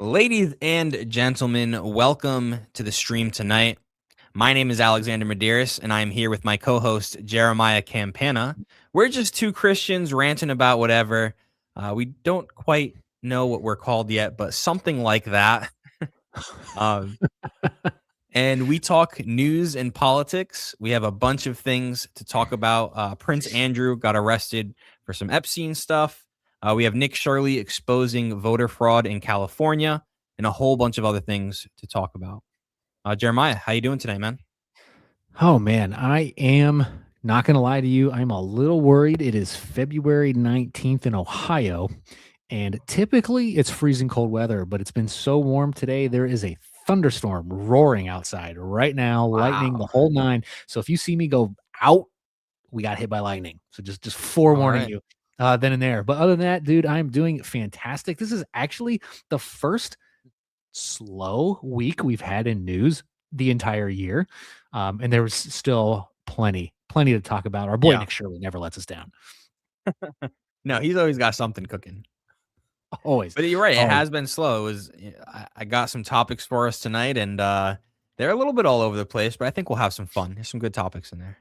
Ladies and gentlemen, welcome to the stream tonight. My name is Alexander Medeiros, and I'm here with my co-host Jeremiah Campana. We're just two Christians ranting about whatever. We don't quite know what we're called yet, but something like that. And we talk news and politics. We have a bunch of things to talk about. Prince Andrew got arrested for some Epstein stuff. We have Nick Shirley exposing voter fraud in California, and a whole bunch of other things to talk about. Jeremiah, how you doing today, man? Oh man, I am not going to lie to you. I'm a little worried. It is February 19th in Ohio, and typically it's freezing cold weather, but it's been so warm today. There is a thunderstorm roaring outside right now, lightning, the whole nine. So if you see me go out, we got hit by lightning. So just forewarning you then and there. But other than that, dude, I'm doing fantastic. This is actually the first slow week we've had in news the entire year. And there was still plenty to talk about. Our boy Nick Shirley never lets us down. No, he's always got something cooking. Always. But you're right. It has been slow. I got some topics for us tonight, and they're a little bit all over the place, but I think we'll have some fun. There's some good topics in there.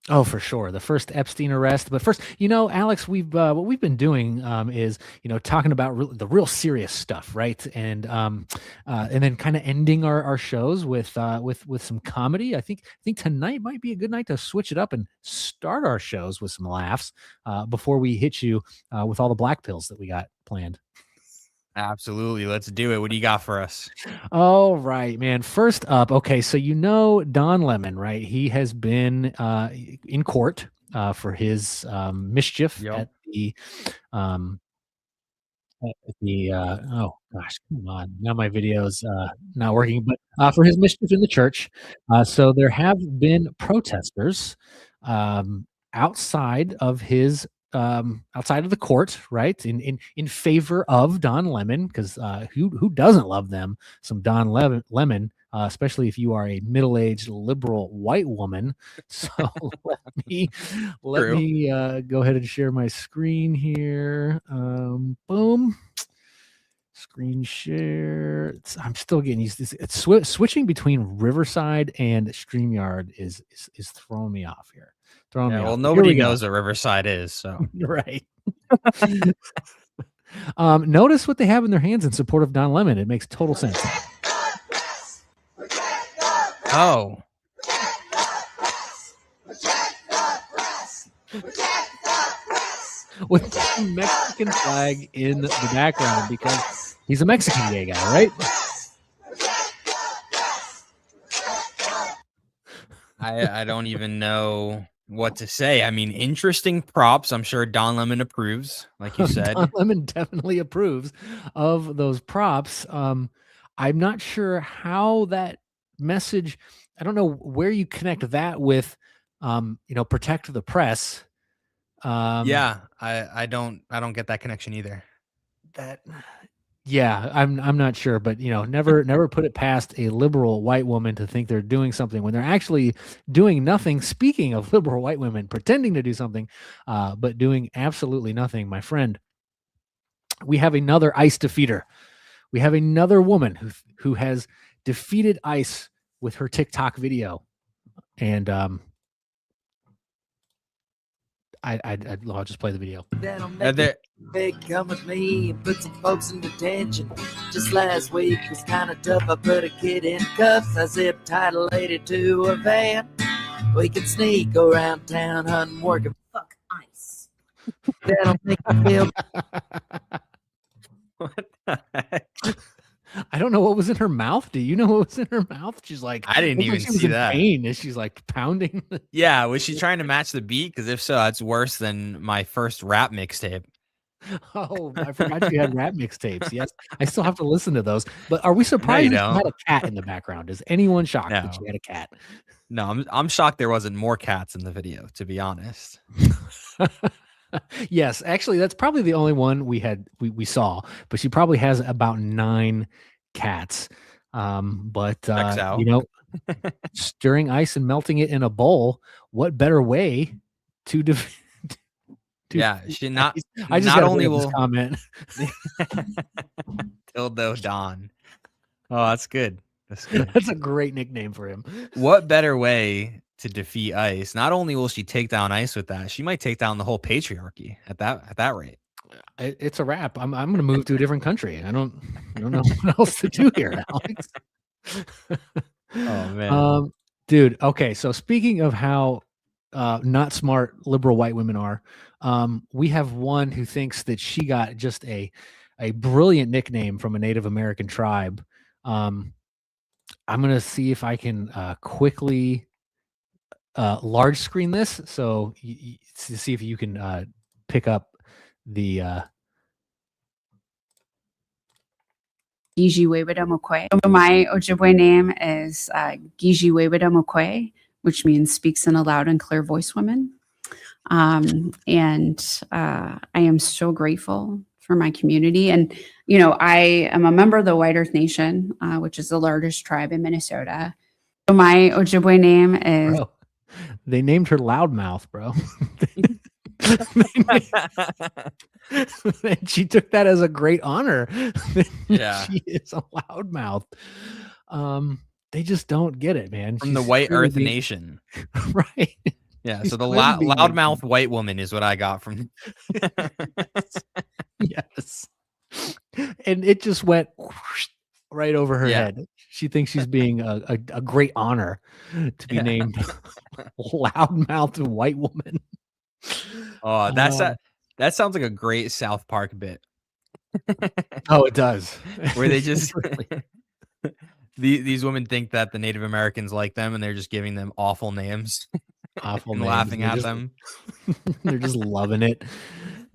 Oh, for sure. The first Epstein arrest. But first, Alex, what we've been doing is, talking about the real serious stuff, right? And then kind of ending our shows with some comedy. I think tonight might be a good night to switch it up and start our shows with some laughs before we hit you with all the black pills that we got planned. Absolutely. Let's do it. What do you got for us? All right, man. First up, okay, so Don Lemon, right? He has been in court for his mischief at the oh gosh, come on. Now my video's not working, but for his mischief in the church. So there have been protesters outside of his outside of the court, right, in favor of Don Lemon, because who doesn't love them some Don Lemon, especially if you are a middle-aged liberal white woman. So let me go ahead and share my screen here. Boom. Screen share. I'm still getting used to this. It's switching between Riverside and StreamYard is throwing me off here. Well, nobody knows what Riverside is, so right. Notice what they have in their hands in support of Don Lemon. It makes total sense. Oh. With the Mexican flag in the background because he's a Mexican gay guy, right? I don't even know what to say. I mean, interesting props. I'm sure Don Lemon approves, like you said. Don Lemon definitely approves of those props. I'm not sure how that message, I don't know where you connect that with, protect the press. Yeah, I don't get that connection either. I'm not sure, but never put it past a liberal white woman to think they're doing something when they're actually doing nothing. Speaking of liberal white women pretending to do something, but doing absolutely nothing, my friend. We have another ICE defeater. We have another woman who has defeated ICE with her TikTok video, and I'll just play the video. Big, come with me and put some folks in detention. Just last week was kind of tough. I put a kid in cuffs. I zip tied a lady to a van. We can sneak around town hunting, working. Fuck ICE. That'll make me feel. What the heck? I don't know what was in her mouth. Do you know what was in her mouth? She's like, I didn't even see that. Pain, and she's like pounding. Yeah, was she trying to match the beat? Because if so, that's worse than my first rap mixtape. Oh, I forgot you had rap mixtapes. Yes, I still have to listen to those. But are we surprised that you had a cat in the background? Is anyone shocked that you had a cat? No, I'm shocked there wasn't more cats in the video, to be honest. Yes, actually, that's probably the only one we saw. But she probably has about 9 cats. Stirring ice and melting it in a bowl. What better way to defeat? Yeah, she not. I just not only will comment. Tilda Dildo Don. Oh, that's good. That's good. That's a great nickname for him. What better way to defeat ICE? Not only will she take down ICE with that, she might take down the whole patriarchy at that rate. It's a wrap. I'm going to move to a different country. I don't know what else to do here, Alex. Oh man. Dude. Okay. So speaking of how not smart liberal white women are, we have one who thinks that she got just a brilliant nickname from a Native American tribe. I'm going to see if I can quickly large screen this. So to see if you can pick up the Gigi Webedamokwe. My Ojibwe name is Gigi Webedamokwe, which means speaks in a loud and clear voice woman. And I am so grateful for my community. And, you know, I am a member of the White Earth Nation, which is the largest tribe in Minnesota. So my Ojibwe name is... Bro, they named her Loudmouth, bro. And she took that as a great honor. Yeah. She is a loudmouth. They just don't get it, man. From the White Earth Nation. Right. Yeah. She's So the clearly being loudmouth white woman is what I got from. Yes. And it just went whoosh, right over her head. She thinks she's being a great honor to be named loudmouth white woman. Oh, that sounds like a great South Park bit. Oh, it does. Where they just these women think that the Native Americans like them, and they're just giving them awful names, awful and names. laughing at them. They're just loving it,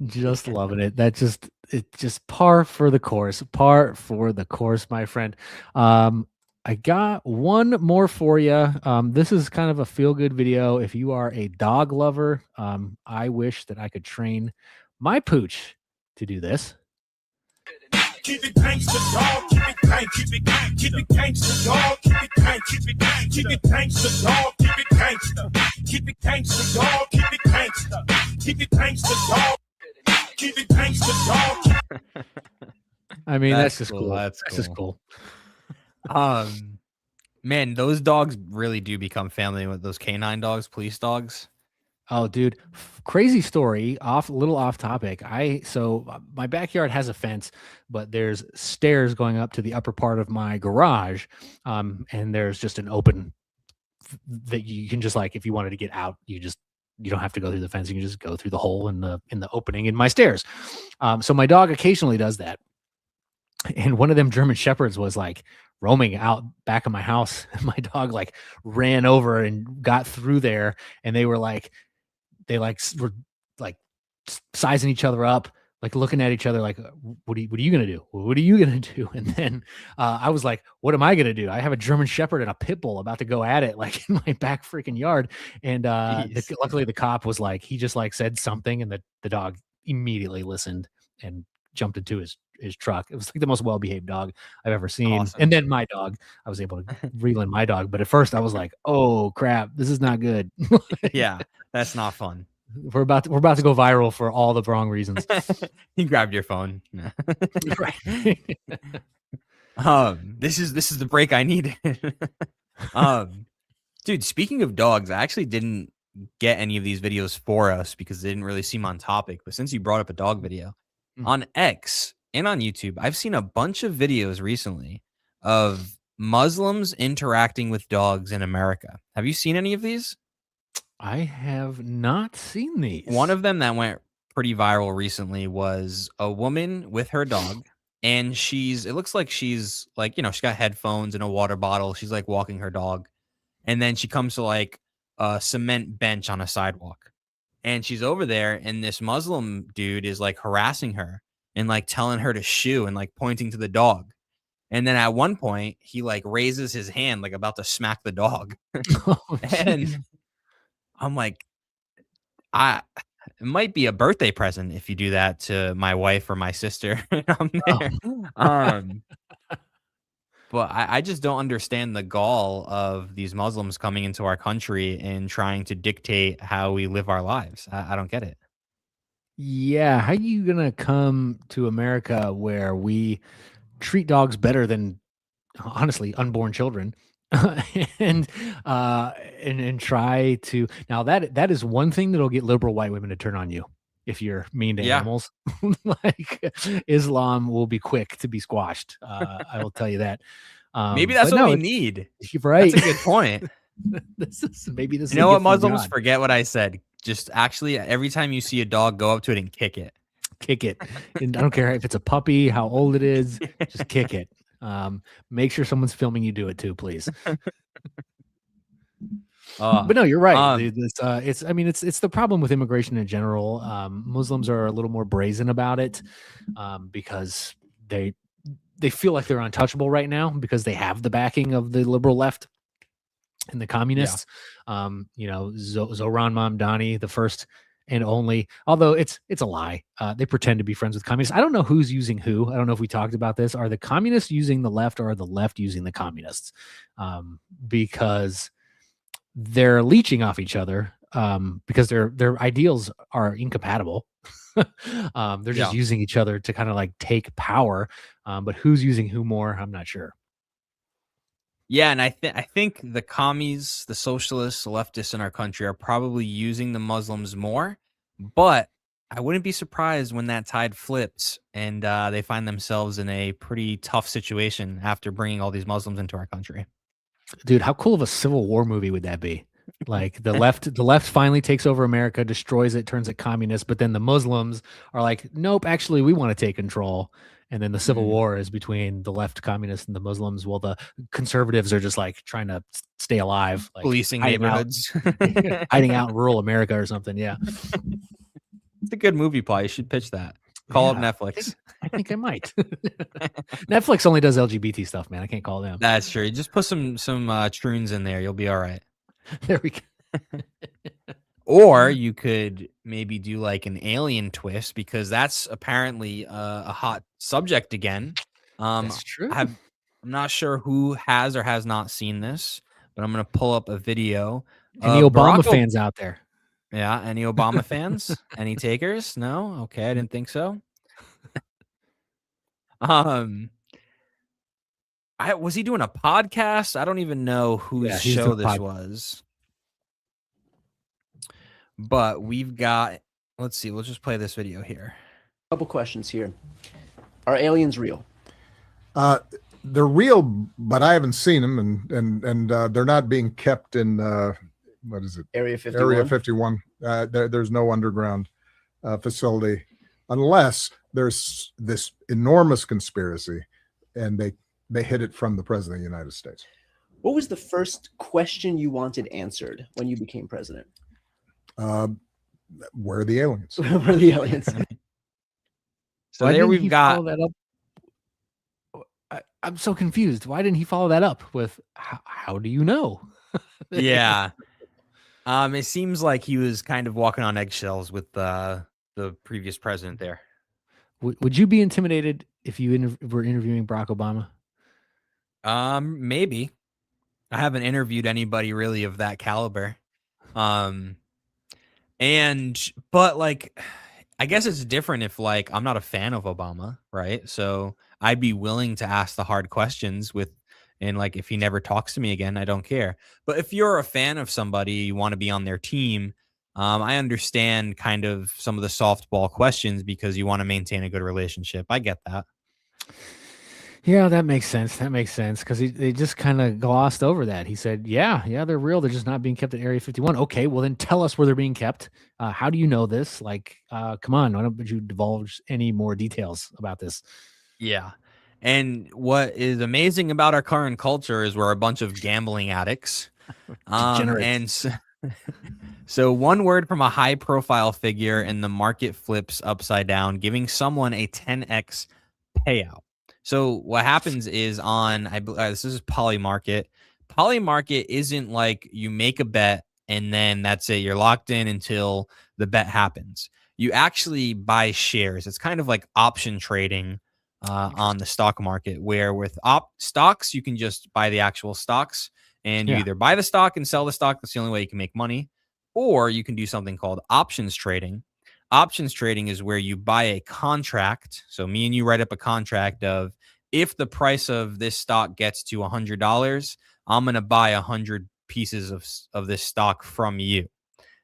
just loving it. It's just par for the course, my friend. I got one more for you. This is kind of a feel-good video. If you are a dog lover, I wish that I could train my pooch to do this. Keep it gangsta, dog. Keep it gang. Keep it gang. Keep it gangsta, dog. Keep it gang. Keep it gang. Keep it gangsta, dog. Keep it gangsta. Keep it gangsta, dog. Keep it gangsta. Keep it gangsta, dog. Keep it gangsta, dog. I mean, that's just cool. That's just cool. Man, those dogs really do become family with those canine dogs, police dogs. Oh, dude, crazy story. Little off topic. So my backyard has a fence, but there's stairs going up to the upper part of my garage, and there's just an open that you can just, like, if you wanted to get out, you don't have to go through the fence. You can just go through the hole in the opening in my stairs. So my dog occasionally does that, and one of them German Shepherds was like roaming out back of my house, and my dog like ran over and got through there, and they were like sizing each other up, like looking at each other like, what are you gonna do? What are you gonna do? And then I was like, what am I gonna do? I have a German Shepherd and a pit bull about to go at it, like in my back freaking yard. And luckily the cop was like, he just like said something, and the dog immediately listened and jumped into his truck. It was like the most well-behaved dog I've ever seen. Awesome. And then my dog, I was able to reel in my dog, but at first I was like, oh crap, this is not good. Yeah, that's not fun. We're about to go viral for all the wrong reasons. You grabbed your phone. Right. This is the break I needed. Dude, speaking of dogs, I actually didn't get any of these videos for us because they didn't really seem on topic. But since you brought up a dog video on X and on YouTube, I've seen a bunch of videos recently of Muslims interacting with dogs in America. Have you seen any of these? I have not seen these. One of them that went pretty viral recently was a woman with her dog, and it looks like she's like, she's got headphones and a water bottle. She's like walking her dog. And then she comes to like a cement bench on a sidewalk, and she's over there, and this Muslim dude is like harassing her and like telling her to shoo and like pointing to the dog. And then at one point he like raises his hand, like about to smack the dog. Oh, And I'm like, it might be a birthday present if you do that to my wife or my sister. But I just don't understand the gall of these Muslims coming into our country and trying to dictate how we live our lives. I don't get it. Yeah, how are you gonna come to America where we treat dogs better than honestly unborn children. and and try to now that is one thing that'll get liberal white women to turn on you if you're mean to Yeah. animals. Like Islam will be quick to be squashed. I will tell you that. Maybe that's but what no, we it's- need. right. That's a good point. Maybe this is You know a what, gift from Muslims? God. Forget what I said. Just actually, every time you see a dog, go up to it and kick it. Kick it. And I don't care if it's a puppy, how old it is, just kick it. Make sure someone's filming you do it too, please. But no, you're right. It's the problem with immigration in general. Muslims are a little more brazen about it because they feel like they're untouchable right now because they have the backing of the liberal left and the communists. Zohran Mamdani, the first and only, although it's a lie. They pretend to be friends with communists. I don't know who's using who. I don't know if we talked about this. Are the communists using the left or are the left using the communists? Because they're leeching off each other because their ideals are incompatible. They're just using each other to kind of like take power. But who's using who more? I'm not sure. Yeah, and I think the commies, the socialists, the leftists in our country are probably using the Muslims more, but I wouldn't be surprised when that tide flips and they find themselves in a pretty tough situation after bringing all these Muslims into our country. Dude, how cool of a Civil War movie would that be? Like the left finally takes over America, destroys it, turns it communist, but then the Muslims are like, nope, actually we want to take control. And then the Civil War is between the left communists and the Muslims. Well, the conservatives are just like trying to stay alive, like Policing neighborhoods. hiding out in rural America or something. Yeah. It's a good movie plot. You should pitch that. Call up Netflix. I think I might. Netflix only does LGBT stuff, man. I can't call them. That's true. Just put some troons in there. You'll be all right. There we go. Or you could maybe do like an alien twist because that's apparently a hot subject again. That's true. I'm not sure who has or has not seen this, but I'm going to pull up a video. Any Obama fans out there? Yeah, any Obama fans? Any takers? No? Okay, I didn't think so. Was he doing a podcast? I don't even know whose show this was. But we've got, let's see, we'll just play this video here. Couple questions here. Are aliens real? They're real, but I haven't seen them, and they're not being kept in what is it? Area 51. Area 51. There's no underground facility unless there's this enormous conspiracy, and they hid it from the president of the United States. What was the first question you wanted answered when you became president? Where are the aliens? Where are the aliens? So there we've got. That up? I'm so confused. Why didn't he follow that up with how do you know? Yeah. It seems like he was kind of walking on eggshells with the previous president there. Would you be intimidated if you were interviewing Barack Obama? Maybe. I haven't interviewed anybody really of that caliber. But like, I guess it's different if like I'm not a fan of Obama, right? So I'd be willing to ask the hard questions and like if he never talks to me again, I don't care. But if you're a fan of somebody, you want to be on their team, I understand kind of some of the softball questions because you want to maintain a good relationship. I get that. Yeah, that makes sense. Because they just kind of glossed over that. He said, yeah, they're real. They're just not being kept at Area 51. Okay, well then tell us where they're being kept. How do you know this? Like, come on, why don't you divulge any more details about this? Yeah. And what is amazing about our current culture is we're a bunch of gambling addicts. And so one word from a high profile figure and the market flips upside down, giving someone a 10x payout. So what happens is this is Polymarket. Polymarket isn't like you make a bet and then that's it. You're locked in until the bet happens. You actually buy shares. It's kind of like option trading on the stock market, where with stocks, you can just buy the actual stocks and you either buy the stock and sell the stock. That's the only way you can make money. Or you can do something called options trading. Options trading is where you buy a contract. So me and you write up a contract of if the price of this stock gets to $100, I'm going to buy 100 pieces of this stock from you.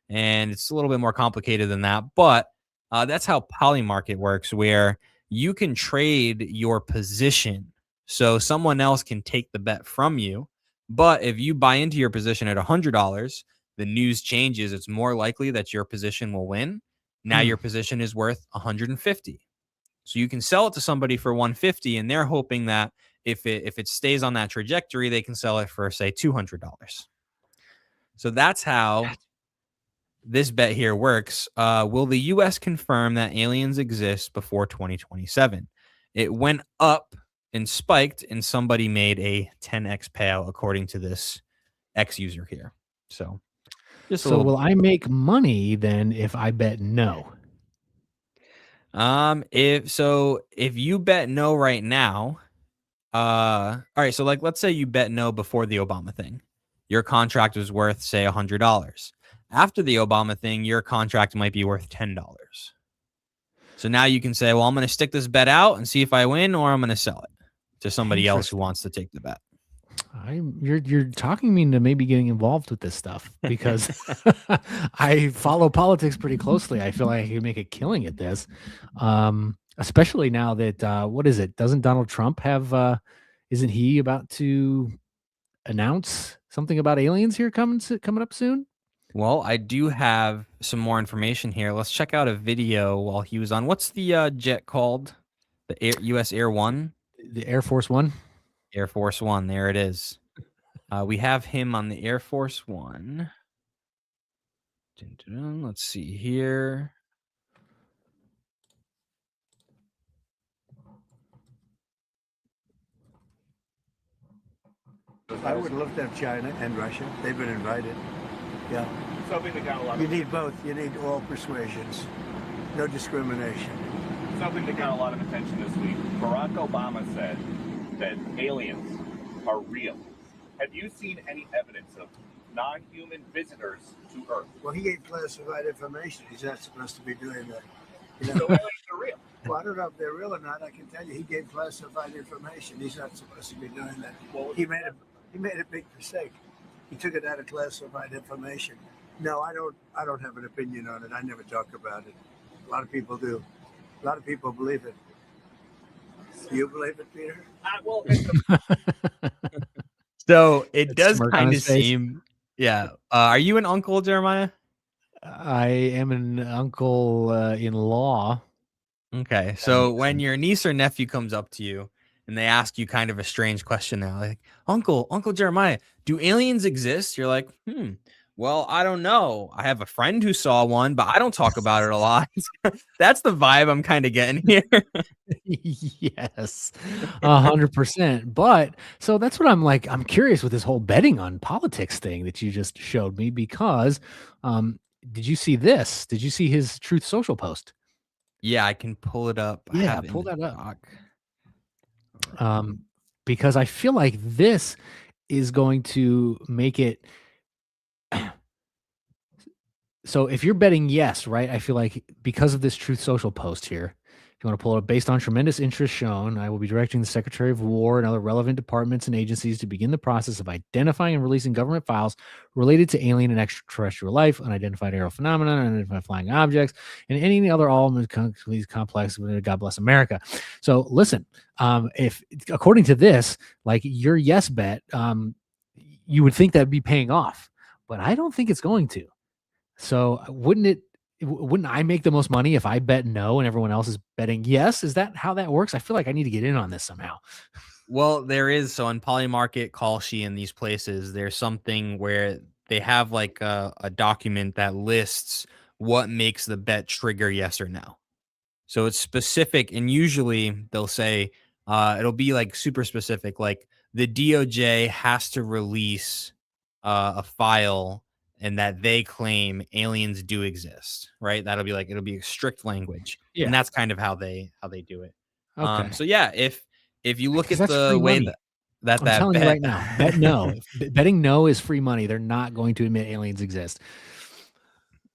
And it's a little bit more complicated than that, but that's how Polymarket works, where you can trade your position. So someone else can take the bet from you. But if you buy into your position at $100, the news changes. It's more likely that your position will win. Now your position is worth 150. So you can sell it to somebody for 150, and they're hoping that if it stays on that trajectory, they can sell it for, say, $200. So that's how this bet here works. Will the U.S. confirm that aliens exist before 2027? It went up and spiked, and somebody made a 10x payout according to this X user here. So, will I make money then if I bet no? If you bet no right now, all right. So let's say you bet no before the Obama thing, your contract was worth, say, $100. After the Obama thing, your contract might be worth $10. So now you can say, well, I'm going to stick this bet out and see if I win, or I'm going to sell it to somebody else who wants to take the bet. You're talking me into maybe getting involved with this stuff because I follow politics pretty closely. I feel like I can make a killing at this, especially now that what is it? Doesn't Donald Trump have? Isn't he about to announce something about aliens here coming up soon? Well, I do have some more information here. Let's check out a video while he was on. What's the jet called? The U.S. Air One? The Air Force One? Air Force One. There it is. We have him on the Air Force One. Let's see here. I would love to have China and Russia. They've been invited. Yeah. Something that got a lot You of need both. You need all persuasions. No discrimination. something that got a lot of attention this week. Barack Obama said that aliens are real. Have you seen any evidence of non-human visitors to Earth? Well, he gave classified information. He's not supposed to be doing that. You So know? aliens are real. Well, I don't know if they're real or not. I can tell you, he gave classified information. He's not supposed to be doing that. Well, He made a big mistake. He took it out of classified information. No, I don't have an opinion on it. I never talk about it. A lot of people do. A lot of people believe it. Do you believe it, Peter? well, So it That does smirk on kind of his face. seem, yeah. Are you an uncle, Jeremiah? I am an uncle in law. Okay. So when your niece or nephew comes up to you and they ask you kind of a strange question, they're like, Uncle Jeremiah, do aliens exist? You're like, well, I don't know. I have a friend who saw one, but I don't talk about it a lot. That's the vibe I'm kind of getting here. Yes, 100%. But so that's what I'm like. I'm curious with this whole betting on politics thing that you just showed me because did you see this? Did you see his Truth Social post? Yeah, I can pull it up. I Yeah, have it in pull the that up. doc. Because I feel like this is going to make it. So if you're betting yes, right? I feel like because of this Truth Social post here, if you want to pull it up, based on tremendous interest shown, I will be directing the Secretary of War and other relevant departments and agencies to begin the process of identifying and releasing government files related to alien and extraterrestrial life, unidentified aerial phenomena, unidentified flying objects, and any other complex. God bless America. So listen, if according to this, like your yes bet, you would think that'd be paying off, but I don't think it's going to. So wouldn't I make the most money if I bet no and everyone else is betting yes? Is that how that works? I feel like I need to get in on this somehow. Well, there is. So on Polymarket, Kalshi, and these places, there's something where they have like a document that lists what makes the bet trigger yes or no. So it's specific, and usually they'll say it'll be like super specific, like the DOJ has to release a file and that they claim aliens do exist, right? That'll be like it'll be strict language, Yeah. and that's kind of how they do it. Okay. So yeah, if you look Because at that's the free way money. that I'm telling bet, you right now, bet no. Betting no is free money. They're not going to admit aliens exist.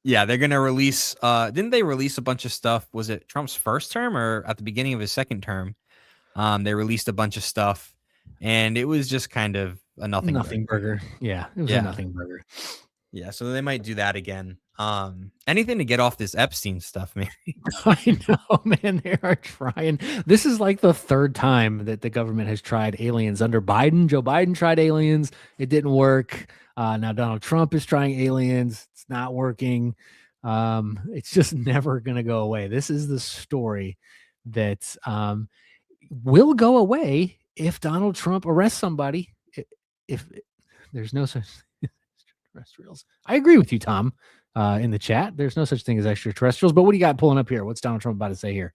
yeah, they're gonna release. Didn't they release a bunch of stuff? Was it Trump's first term or at the beginning of his second term? They released a bunch of stuff, and it was just kind of a nothing burger. Yeah, it was a nothing burger. Yeah, so they might do that again. Anything to get off this Epstein stuff, man. I know, man. They are trying. This is like the third time that the government has tried aliens under Biden. Joe Biden tried aliens. It didn't work. Now Donald Trump is trying aliens. It's not working. It's just never going to go away. This is the story that will go away if Donald Trump arrests somebody. If there's no such extraterrestrials. I agree with you, Tom, in the chat. There's no such thing as extraterrestrials. But what do you got pulling up here? What's Donald Trump about to say here?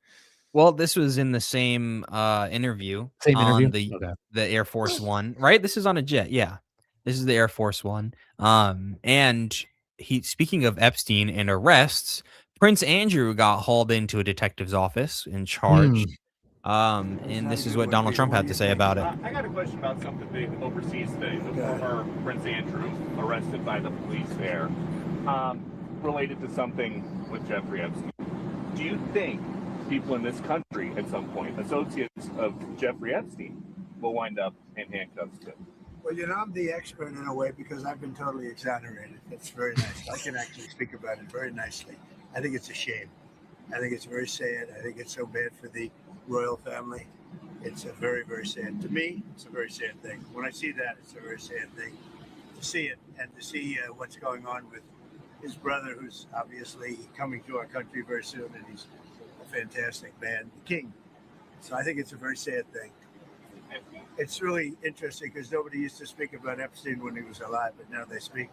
Well, this was in the same interview. Same on interview? the Air Force One, right? This is on a jet. Yeah, this is the Air Force One. And speaking of Epstein and arrests, Prince Andrew got hauled into a detective's office and charged. And this is what Donald Trump had to say about it. I got a question about something big overseas today. The former Prince Andrew arrested by the police there, related to something with Jeffrey Epstein. Do you think people in this country at some point, associates of Jeffrey Epstein, will wind up in handcuffs too? Well, I'm the expert in a way because I've been totally exonerated. That's very nice. I can actually speak about it very nicely. I think it's a shame. I think it's very sad. I think it's so bad for the royal family. It's a very, very sad. To me, it's a very sad thing. When I see that, it's a very sad thing to see it and to see what's going on with his brother, who's obviously coming to our country very soon, and he's a fantastic man, the king. So I think it's a very sad thing. It's really interesting because nobody used to speak about Epstein when he was alive, but now they speak.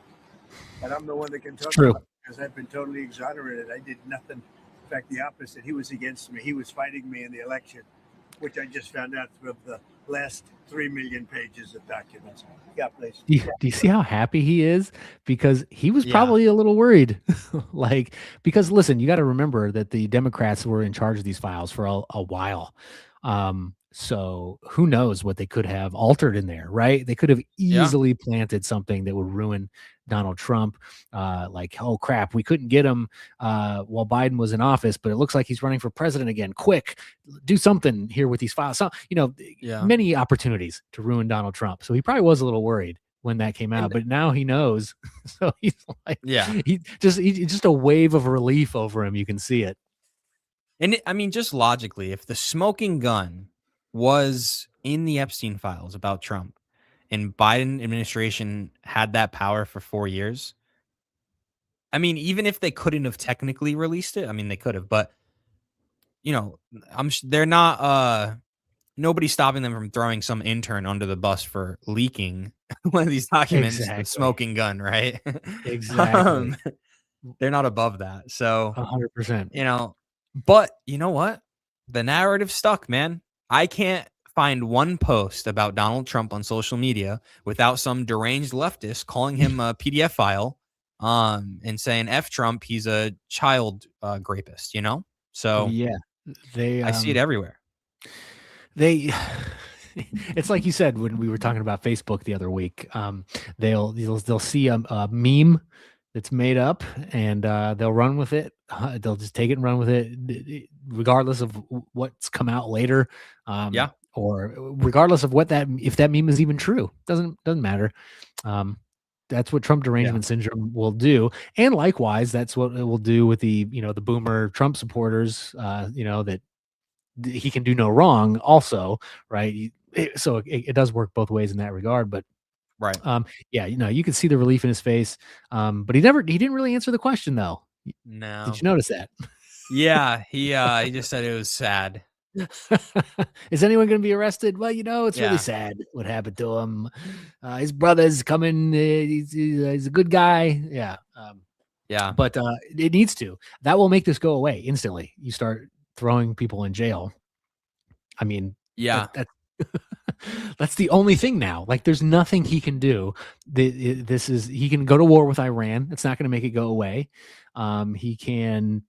And I'm the one that can talk about it because I've been totally exonerated. I did nothing. In fact, the opposite. He was against me. He was fighting me in the election, which I just found out through the last 3 million pages of documents. Yeah, please. Do you see how happy he is? Because he was probably a little worried. Because listen, you got to remember that the Democrats were in charge of these files for a while. So who knows what they could have altered in there, right? They could have easily planted something that would ruin Donald Trump. Like, oh crap, we couldn't get him while Biden was in office, but it looks like he's running for president again. Quick, do something here with these files. So, many opportunities to ruin Donald Trump. So he probably was a little worried when that came out, but now he knows. So he's like, he just a wave of relief over him. You can see it. And just logically, if the smoking gun was in the Epstein files about Trump and Biden administration had that power for 4 years, even if they couldn't have technically released it, they could have, but they're not, nobody's stopping them from throwing some intern under the bus for leaking one of these documents, the smoking gun, right? Exactly. They're not above that. So 100%, but you know what? The narrative stuck, man. I can't find one post about Donald Trump on social media without some deranged leftist calling him a PDF file and saying F Trump, he's a child rapist, So I see it everywhere. It's like you said when we were talking about Facebook the other week. They'll see a meme that's made up and they'll run with it. They'll just take it and run with it, regardless of what's come out later. Or regardless of if that meme is even true. Doesn't matter. That's what Trump derangement syndrome will do. And likewise, that's what it will do with the boomer Trump supporters, that he can do no wrong also, right? So it does work both ways in that regard, but right. You can see the relief in his face. But he didn't really answer the question though. No. Did you notice that? Yeah. He just said it was sad. Is anyone going to be arrested? Well, it's really sad what happened to him. His brother's coming. He's a good guy. Yeah. But it needs to. That will make this go away instantly. You start throwing people in jail. That's the only thing now. Like, there's nothing he can do. He can go to war with Iran. It's not going to make it go away. He can,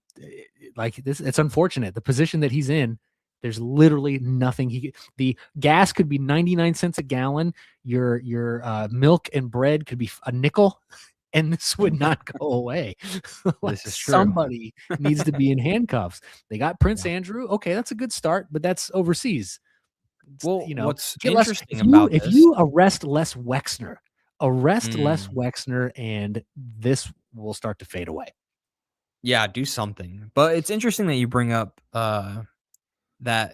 it's unfortunate. The position that he's in, there's literally nothing the gas could be 99 cents a gallon. Your milk and bread could be a nickel, and this would not go away. This is true. Somebody needs to be in handcuffs. They got Prince Andrew. Okay, that's a good start, but that's overseas. Well, You know, what's get less. interesting about If this? you arrest Les Wexner, Les Mm. Wexner, and this will start to fade away. Yeah, do something. But it's interesting that you bring up that,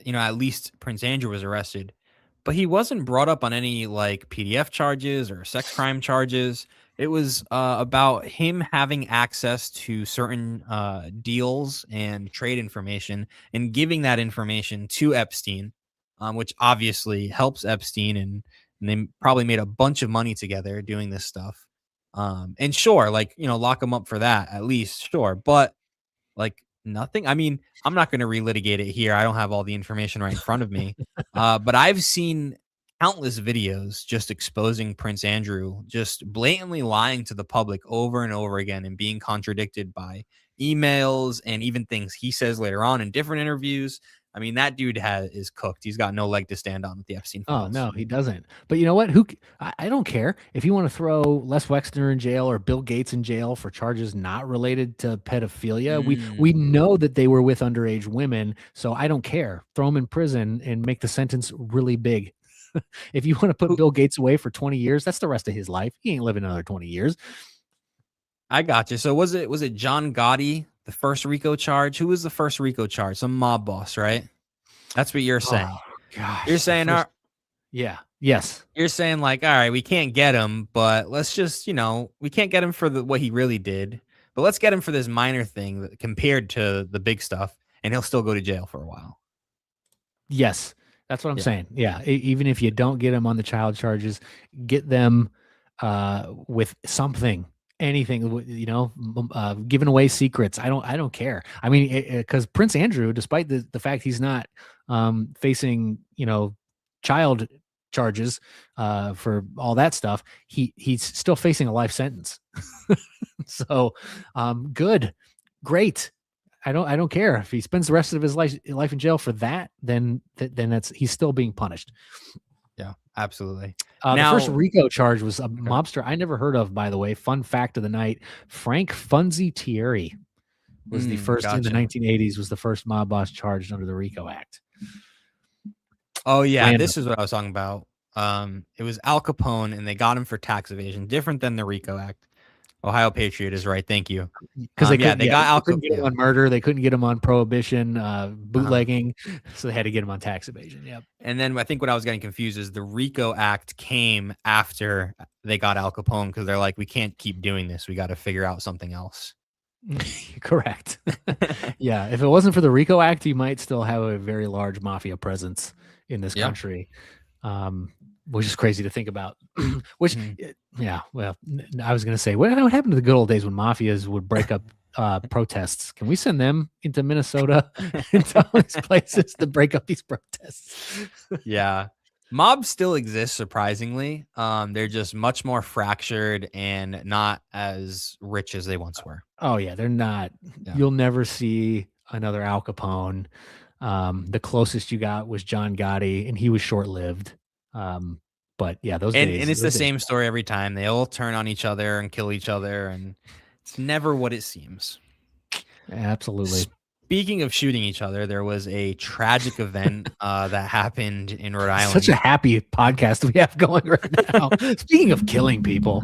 at least Prince Andrew was arrested, but he wasn't brought up on any like PDF charges or sex crime charges. It was about him having access to certain deals and trade information and giving that information to Epstein, which obviously helps Epstein, and they probably made a bunch of money together doing this stuff. And sure, like, lock him up for that at least, sure. But like nothing. I mean, I'm not going to relitigate it here. I don't have all the information right in front of me. But I've seen countless videos just exposing Prince Andrew, just blatantly lying to the public over and over again and being contradicted by emails and even things he says later on in different interviews. I mean, that dude is cooked. He's got no leg to stand on with the Epstein Oh files. no, he doesn't. But you know what? I don't care if you want to throw Les Wexner in jail or Bill Gates in jail for charges not related to pedophilia. We know that they were with underage women, so I don't care. Throw them in prison and make the sentence really big. If you want to put Bill Gates away for 20 years, that's the rest of his life. He ain't living another 20 years. I got you. So was it John Gotti, the first RICO charge? Who was the first RICO charge? Some mob boss, right? That's what you're saying. Oh, gosh, you're saying, yeah, yes. You're saying like, all right, we can't get him, but let's just, we can't get him for what he really did, but let's get him for this minor thing compared to the big stuff, and he'll still go to jail for a while. Yes, that's what I'm saying. Yeah, even if you don't get them on the child charges, get them with something, anything. Giving away secrets. I don't care. I mean, because Prince Andrew, despite the fact he's not facing child charges for all that stuff, he's still facing a life sentence. So, good, great. I don't care if he spends the rest of his life in jail for that. Then he's still being punished. Yeah, absolutely. The first RICO charge was a mobster I never heard of, by the way. Fun fact of the night: Frank Funzy Thierry was the first in the 1980s. Was the first mob boss charged under the RICO Act. Oh yeah, this is what I was talking about. It was Al Capone, and they got him for tax evasion, different than the RICO Act. Ohio Patriot is right. Thank you. Because they got Al Capone. Get him on murder. They couldn't get him on prohibition, bootlegging, so they had to get him on tax evasion. Yep. And then I think what I was getting confused is the RICO Act came after they got Al Capone, because they're like, we can't keep doing this. We got to figure out something else. Correct. Yeah. If it wasn't for the RICO Act, you might still have a very large mafia presence in this country. Which is crazy to think about. Yeah, well, I was going to say, what happened to the good old days when mafias would break up protests? Can we send them into Minnesota and all these places to break up these protests? Yeah. Mobs still exist, surprisingly. They're just much more fractured and not as rich as they once were. Oh, yeah, they're not. Yeah. You'll never see another Al Capone. The closest you got was John Gotti, and he was short-lived. But yeah, those days, and it's the same story every time. They all turn on each other and kill each other, and it's never what it seems. Absolutely. Speaking of shooting each other, there was a tragic event that happened in Rhode Island. Such a happy podcast we have going right now. Speaking of killing people,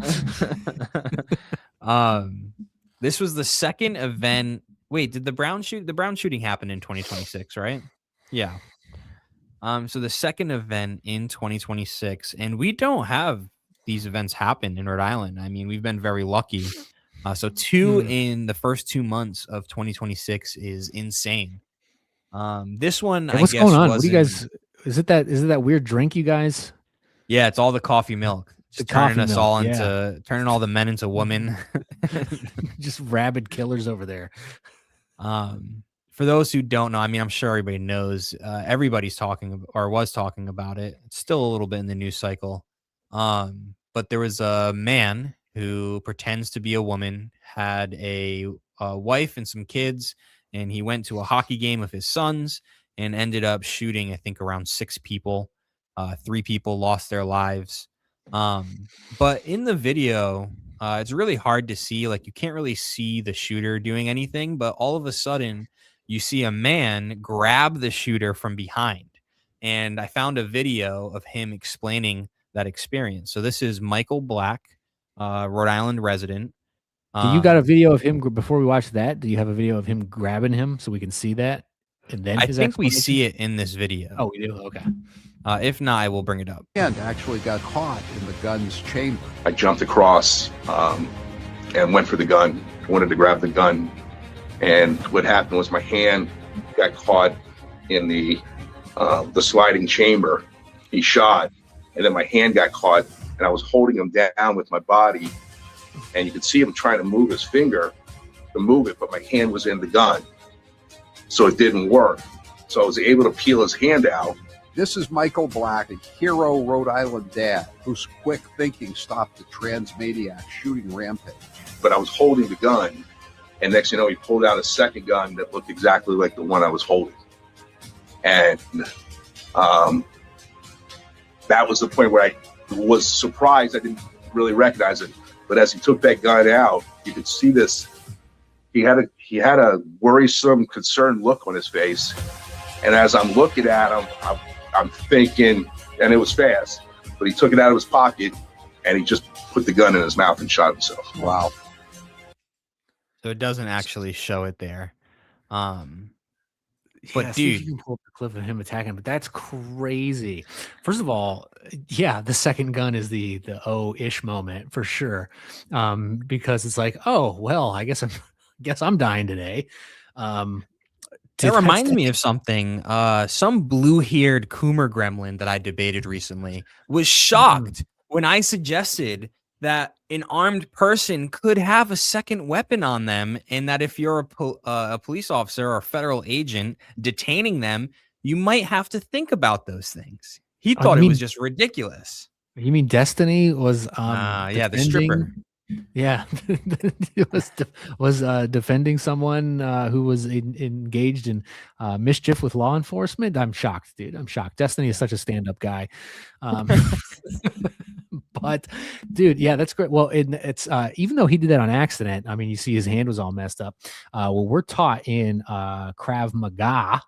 this was the second event. Wait, did the Brown shooting happen in 2026? Right? Yeah. So the second event in 2026, and we don't have these events happen in Rhode Island. I mean, we've been very lucky. So two in the first 2 months of 2026 is insane. This one, what's going on? What do you guys? Is it that weird drink you guys? Yeah, it's all the coffee milk. Just turning us all into turning all the men into women. Just rabid killers over there. For those who don't know, I mean, I'm sure everybody knows. Everybody's talking or was talking about it. It's still a little bit in the news cycle. But there was a man who pretends to be a woman, had a wife and some kids, and he went to a hockey game with his sons and ended up shooting, I think, around 6 people. 3 people lost their lives. But in the video, it's really hard to see. Like, you can't really see the shooter doing anything, but all of a sudden, you see a man grab the shooter from behind, and I found a video of him explaining that experience. So this is Michael Black, Rhode Island resident. Do you got a video of him before we watch that? Do you have a video of him grabbing him so we can see that? And then I his think we explanation? see it in this video. Oh, we do. Okay. If not, I will bring it up. And actually got caught in the gun's chamber. I jumped across and went for the gun. Wanted to grab the gun, and what happened was my hand got caught in the sliding chamber. He shot, and then my hand got caught, and I was holding him down with my body, and you could see him trying to move his finger to move it, but my hand was in the gun, so it didn't work. So I was able to peel his hand out. This is Michael Black, a hero Rhode Island dad whose quick thinking stopped the trans maniac shooting rampage. But I was holding the gun, and next thing you know, he pulled out a second gun that looked exactly like the one I was holding. And that was the point where I was surprised. I didn't really recognize it. But as he took that gun out, you could see this. He had a worrisome, concerned look on his face. And as I'm looking at him, I'm thinking, and it was fast, but he took it out of his pocket and he just put the gun in his mouth and shot himself. Wow. So it doesn't actually show it there. But Yeah, see if you dude, can pull up the clip of him attacking, but that's crazy. First of all, yeah, the second gun is the oh-ish moment for sure. Because it's like, oh well, I guess I'm dying today. it reminds me of something. Some blue-haired Coomer gremlin that I debated recently was shocked when I suggested that an armed person could have a second weapon on them, and that if you're a police officer or a federal agent detaining them, you might have to think about those things. He thought it was just ridiculous. You mean Destiny was Yeah, the stripper. Yeah, it was defending someone who was engaged in mischief with law enforcement. I'm shocked, dude. I'm shocked. Destiny is such a stand-up guy. But dude, yeah, that's great. Well, it's even though he did that on accident, I mean, you see his hand was all messed up. Well, we're taught in Krav Maga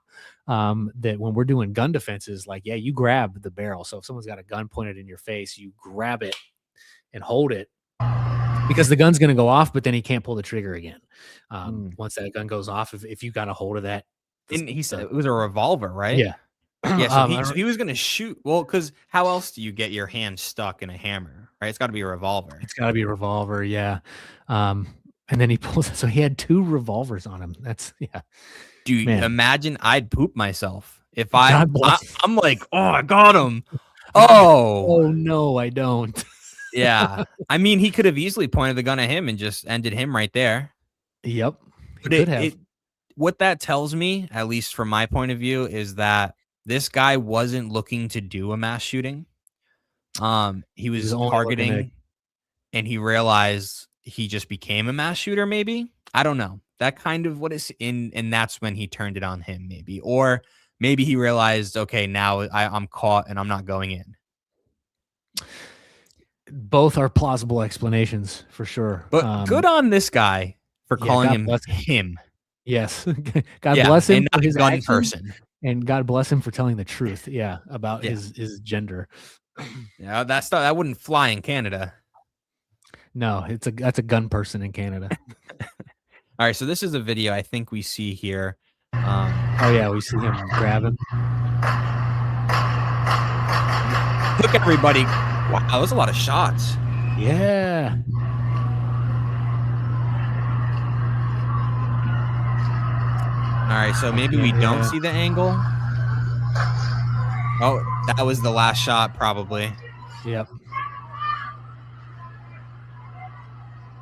that when we're doing gun defenses, like, yeah, you grab the barrel. So if someone's got a gun pointed in your face, you grab it and hold it, because the gun's going to go off, but then he can't pull the trigger again. Once that gun goes off, if you got a hold of that. And he said it was a revolver, right? Yeah. Yeah, so he was going to shoot. Well, because how else do you get your hand stuck in a hammer, right? It's got to be a revolver. It's got to be a revolver, yeah. And then he pulls it. So he had 2 revolvers on him. That's, yeah. Dude, Man. imagine I'd poop myself if God bless. I'm like, oh, I got him. Oh, Oh, no, I don't. yeah. I mean, he could have easily pointed the gun at him and just ended him right there. Yep. He But could have. what that tells me, at least from my point of view, is that this guy wasn't looking to do a mass shooting. He was only targeting, looking and he realized he just became a mass shooter. Maybe, I don't know. That kind of what is in, and that's when he turned it on him. Maybe, or maybe he realized, okay, now I'm caught and I'm not going in. Both are plausible explanations for sure. But good on this guy for yeah, calling God him bless him. Yes. God Yeah, bless him and for not his gun actions, person. and God bless him for telling the truth. Yeah, about Yeah. his gender. Yeah, that wouldn't fly in Canada. No, that's a gun person in Canada. All right, so this is a video I think we see here. Oh yeah, we see him grabbing. Look, everybody! Wow, that was a lot of shots. Yeah. All right, so maybe we don't see the angle. Oh, that was the last shot, probably. Yep.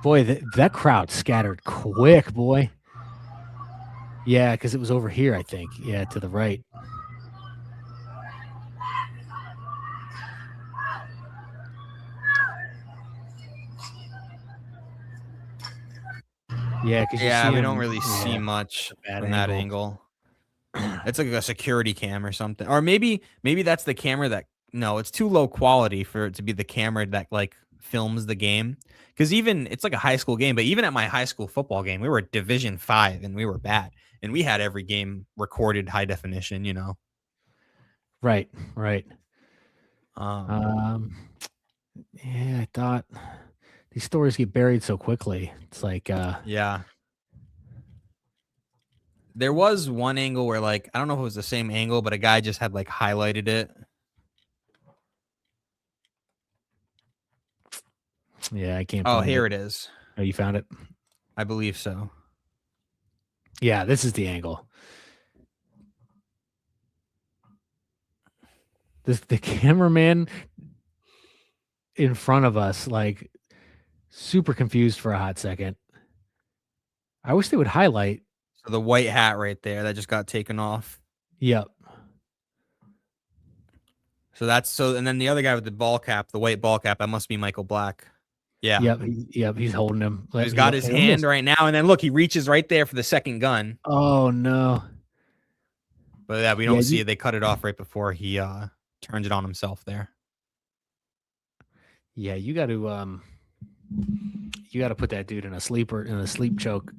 Boy, that crowd scattered quick, boy. Yeah, because it was over here, I think. Yeah, to the right. Yeah, because we don't really see much bad from that angle. It's like a security cam or something, or maybe that's the camera that. No, it's too low quality for it to be the camera that like films the game. Because even it's like a high school game, but even at my high school football game, we were Division 5 and we were bad, and we had every game recorded high definition. You know. Right. Um, Yeah, I thought these stories get buried so quickly. It's like, yeah. There was one angle where, like, I don't know if it was the same angle, but a guy just had like highlighted it. yeah, I can't. Oh, find here it is. Oh, you found it? I believe so. Yeah, this is the angle. The cameraman in front of us, like, super confused for a hot second. I wish they would highlight. So the white hat right there that just got taken off. Yep. So and then the other guy with the ball cap, the white ball cap, that must be Michael Black. Yeah. Yep. He's holding him. He's got his hand right now, and then look, he reaches right there for the second gun. Oh no. But yeah, we don't see it. They cut it off right before he turns it on himself there. Yeah, you got to put that dude in a sleep choke.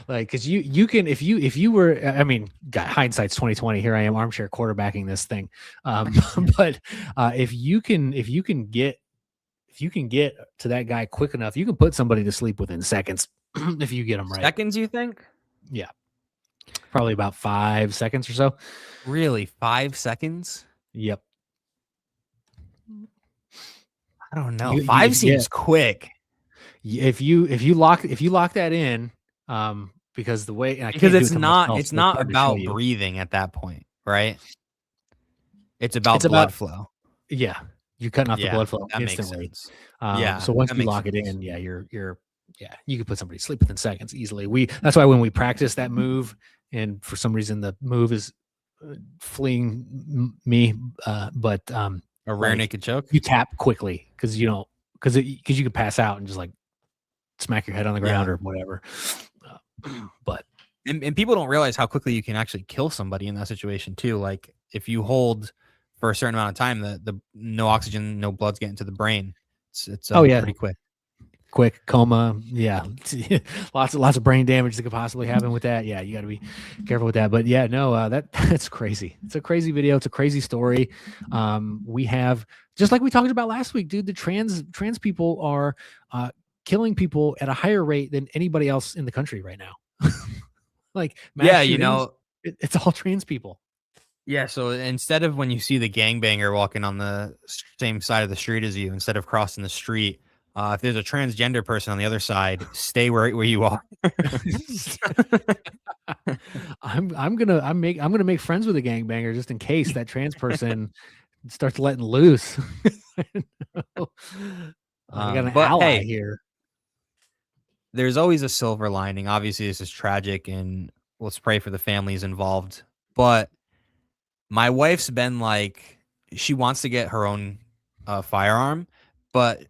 Like, cause you can, if you were, I mean, hindsight's 2020. Here I am, armchair quarterbacking this thing. But if you can get to that guy quick enough, you can put somebody to sleep within seconds. If you get them right. Seconds, you think? Yeah. Probably about 5 seconds or so. Really? 5 seconds? Yep. I don't know. 5 seems quick. If you lock that in, because the way, because it's not about breathing at that point, right? It's about blood flow. Yeah, you're cutting off the blood flow instantly. So once you lock it in, you're you can put somebody to sleep within seconds easily. That's why when we practice that move, and for some reason the move is fleeing me, but a rare naked choke, you tap quickly because you can pass out and just like smack your head on the ground or whatever. But and people don't realize how quickly you can actually kill somebody in that situation too. Like if you hold for a certain amount of time, the no oxygen, no blood's getting to the brain. It's pretty quick coma. Yeah. lots of brain damage that could possibly happen with that. Yeah, you got to be careful with that. But yeah, no, that's crazy. It's a crazy video. It's a crazy story. We have, just like we talked about last week, dude, the trans people are killing people at a higher rate than anybody else in the country right now. Like, it's all trans people. Yeah, so instead of when you see the gangbanger walking on the same side of the street as you, instead of crossing the street, if there's a transgender person on the other side, stay right where you are. I'm gonna make friends with a gangbanger just in case that trans person starts letting loose. I got an ally here. There's always a silver lining. Obviously, this is tragic, and let's pray for the families involved. But my wife's been like, she wants to get her own firearm, but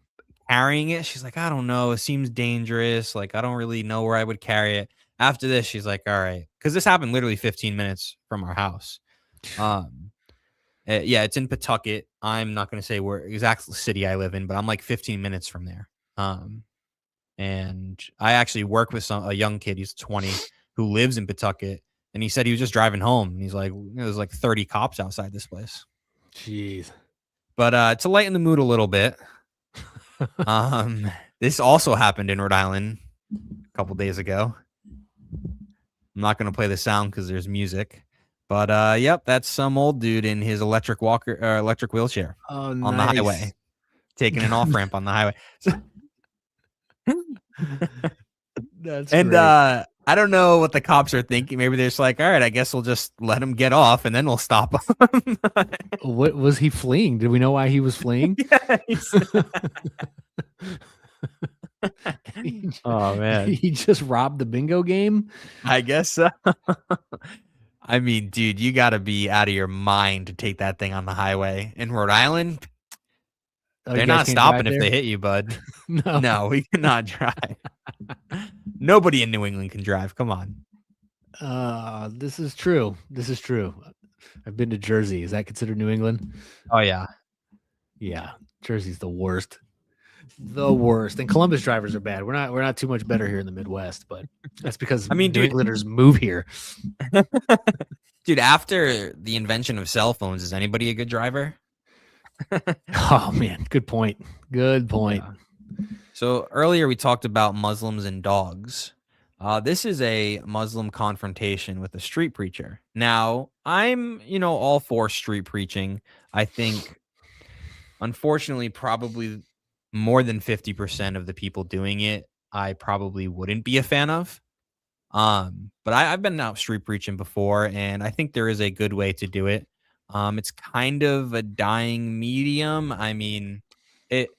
carrying it, she's like, I don't know. It seems dangerous. Like, I don't really know where I would carry it. After this, she's like, all right. Because this happened literally 15 minutes from our house. Yeah, it's in Pawtucket. I'm not going to say where exact city I live in, but I'm like 15 minutes from there. And I actually work with a young kid. He's 20 who lives in Pawtucket. And he said he was just driving home. And he's like, there's like 30 cops outside this place. Jeez. But to lighten the mood a little bit, this also happened in Rhode Island a couple days ago. I'm not going to play the sound because there's music. But yep, that's some old dude in his electric wheelchair on the highway, taking an off ramp on the highway. That's and great. I don't know what the cops are thinking. Maybe they're just like, all right, I guess we'll just let him get off and then we'll stop him. What was he fleeing? Did we know why he was fleeing? Oh man, he just robbed the bingo game. I guess so. I mean, dude, you got to be out of your mind to take that thing on the highway in Rhode Island. They're not stopping if they hit you, bud. No, we cannot drive. Nobody in New England can drive. Come on. This is true. I've been to Jersey. Is that considered New England? Oh yeah. Yeah. Jersey's the worst. the worst. And Columbus drivers are bad. We're not too much better here in the Midwest, but that's because I mean, New dude, Englanders move here. dude, after the invention of cell phones, is anybody a good driver? Oh man, good point. Good point. Yeah. So earlier we talked about Muslims and dogs. This is a Muslim confrontation with a street preacher. Now, I'm, all for street preaching. I think, unfortunately, probably more than 50% of the people doing it, I probably wouldn't be a fan of. But I've been out street preaching before, and I think there is a good way to do it. It's kind of a dying medium. I mean, it.